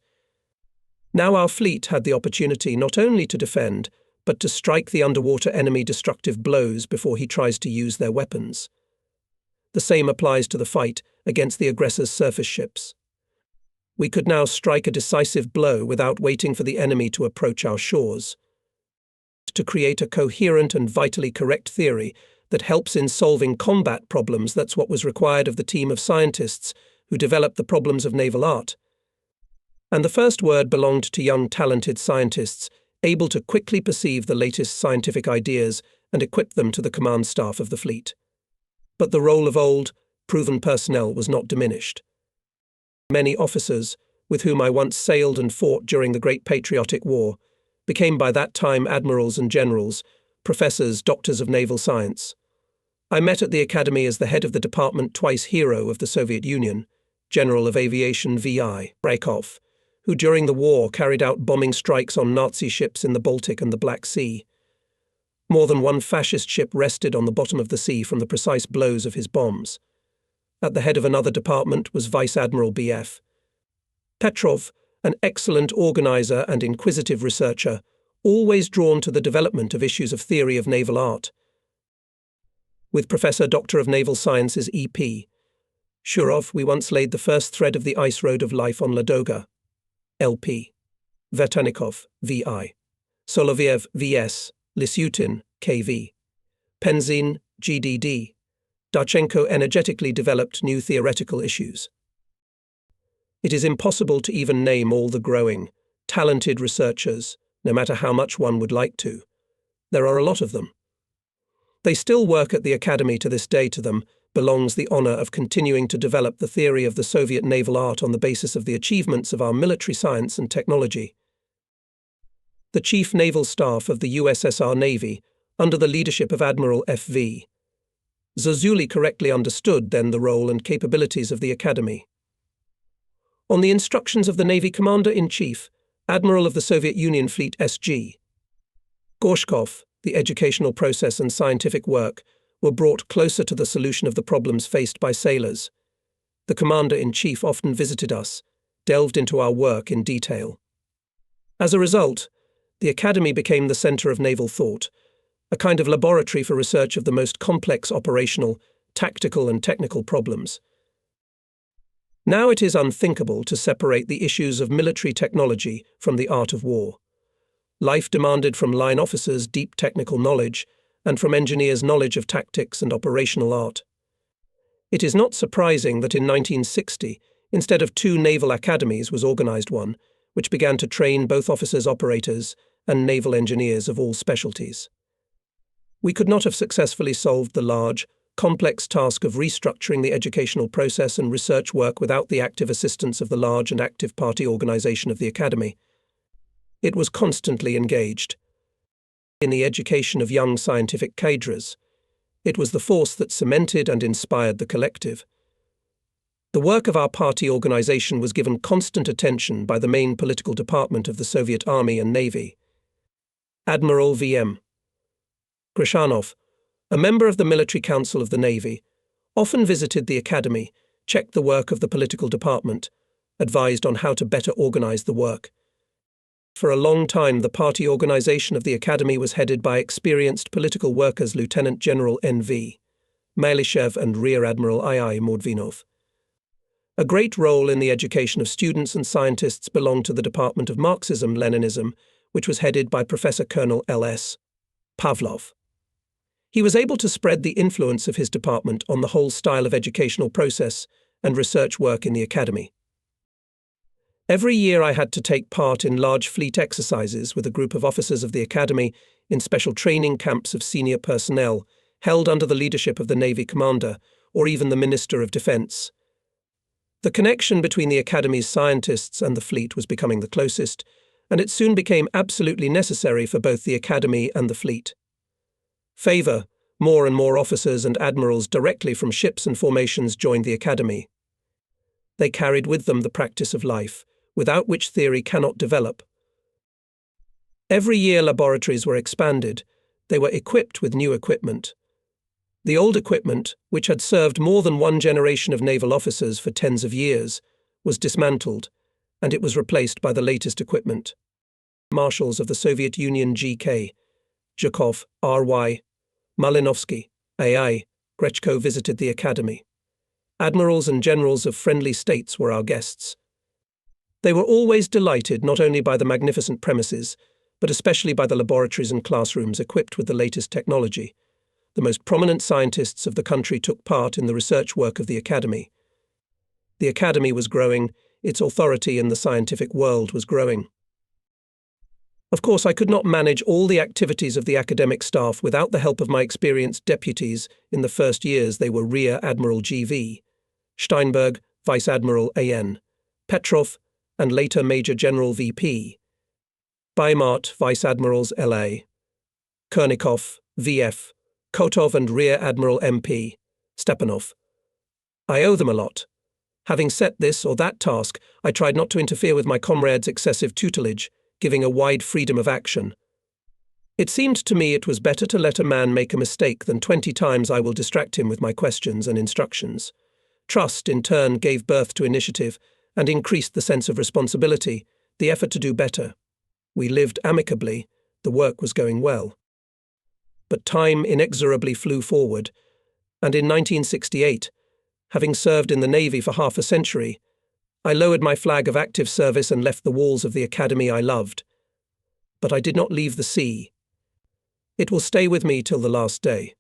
Now our fleet had the opportunity not only to defend, but to strike the underwater enemy destructive blows before he tries to use their weapons. The same applies to the fight against the aggressor's surface ships. We could now strike a decisive blow without waiting for the enemy to approach our shores. To create a coherent and vitally correct theory that helps in solving combat problems, that's what was required of the team of scientists who developed the problems of naval art. And the first word belonged to young, talented scientists, able to quickly perceive the latest scientific ideas and equip them to the command staff of the fleet. But the role of old, proven personnel was not diminished. Many officers, with whom I once sailed and fought during the Great Patriotic War, became by that time admirals and generals, professors, doctors of naval science. I met at the Academy as the head of the department, twice hero of the Soviet Union, General of Aviation V.I. Brakov, who during the war carried out bombing strikes on Nazi ships in the Baltic and the Black Sea. More than one fascist ship rested on the bottom of the sea from the precise blows of his bombs. At the head of another department was Vice Admiral B.F. Petrov, an excellent organizer and inquisitive researcher, always drawn to the development of issues of theory of naval art. With Professor Doctor of Naval Sciences E.P. Shurov, we once laid the first thread of the ice road of life on Ladoga. L.P. Vertanikov, V.I. Soloviev, V.S. Lisyutin, K.V. Penzin, G.D.D. Darchenko energetically developed new theoretical issues. It is impossible to even name all the growing, talented researchers, no matter how much one would like to. There are a lot of them. They still work at the Academy to this day. To them belongs the honor of continuing to develop the theory of the Soviet naval art on the basis of the achievements of our military science and technology. The Chief Naval Staff of the USSR Navy, under the leadership of Admiral F.V. Zozuli, correctly understood then the role and capabilities of the Academy. On the instructions of the Navy Commander-in-Chief, Admiral of the Soviet Union Fleet S.G. Gorshkov, the educational process and scientific work were brought closer to the solution of the problems faced by sailors. The Commander-in-Chief often visited us, delved into our work in detail. As a result, the Academy became the center of naval thought, a kind of laboratory for research of the most complex operational, tactical and technical problems. Now it is unthinkable to separate the issues of military technology from the art of war. Life demanded from line officers deep technical knowledge, and from engineers knowledge of tactics and operational art. It is not surprising that in 1960, instead of 2 naval academies was organized one, which began to train both officers operators and naval engineers of all specialties. We could not have successfully solved the large, complex task of restructuring the educational process and research work without the active assistance of the large and active party organization of the Academy. It was constantly engaged in the education of young scientific cadres. It was the force that cemented and inspired the collective. The work of our party organization was given constant attention by the main political department of the Soviet Army and Navy. Admiral V.M. Grashanov, a member of the Military Council of the Navy, often visited the Academy, checked the work of the political department, advised on how to better organize the work. For a long time, the party organization of the Academy was headed by experienced political workers Lieutenant General N.V. Malyshev and Rear Admiral I.I. Mordvinov. A great role in the education of students and scientists belonged to the Department of Marxism-Leninism, which was headed by Professor Colonel L.S. Pavlov. He was able to spread the influence of his department on the whole style of educational process and research work in the Academy. Every year I had to take part in large fleet exercises with a group of officers of the Academy in special training camps of senior personnel held under the leadership of the Navy commander or even the Minister of Defense. The connection between the Academy's scientists and the fleet was becoming the closest, and it soon became absolutely necessary for both the Academy and the fleet. More and more officers and admirals directly from ships and formations joined the Academy. They carried with them the practice of life, without which theory cannot develop. Every year laboratories were expanded. They were equipped with new equipment. The old equipment, which had served more than one generation of naval officers for tens of years, was dismantled, and it was replaced by the latest equipment. Marshals of the Soviet Union G.K., Zhukov, R.Y., Malinovsky, A.I., Grechko visited the Academy. Admirals and generals of friendly states were our guests. They were always delighted not only by the magnificent premises, but especially by the laboratories and classrooms equipped with the latest technology. The most prominent scientists of the country took part in the research work of the Academy. The Academy was growing, its authority in the scientific world was growing. Of course, I could not manage all the activities of the academic staff without the help of my experienced deputies. In the first years they were Rear Admiral G.V., Steinberg, Vice Admiral A.N., Petrov, and later Major General V.P., Beimart, Vice Admirals L.A., Kernikov, V.F., Kotov and Rear Admiral M.P., Stepanov. I owe them a lot. Having set this or that task, I tried not to interfere with my comrades' excessive tutelage, giving a wide freedom of action. It seemed to me it was better to let a man make a mistake than 20 times I will distract him with my questions and instructions. Trust, in turn, gave birth to initiative and increased the sense of responsibility, the effort to do better. We lived amicably, the work was going well. But time inexorably flew forward, and in 1968, having served in the Navy for half a century, I lowered my flag of active service and left the walls of the Academy I loved. But I did not leave the sea. It will stay with me till the last day.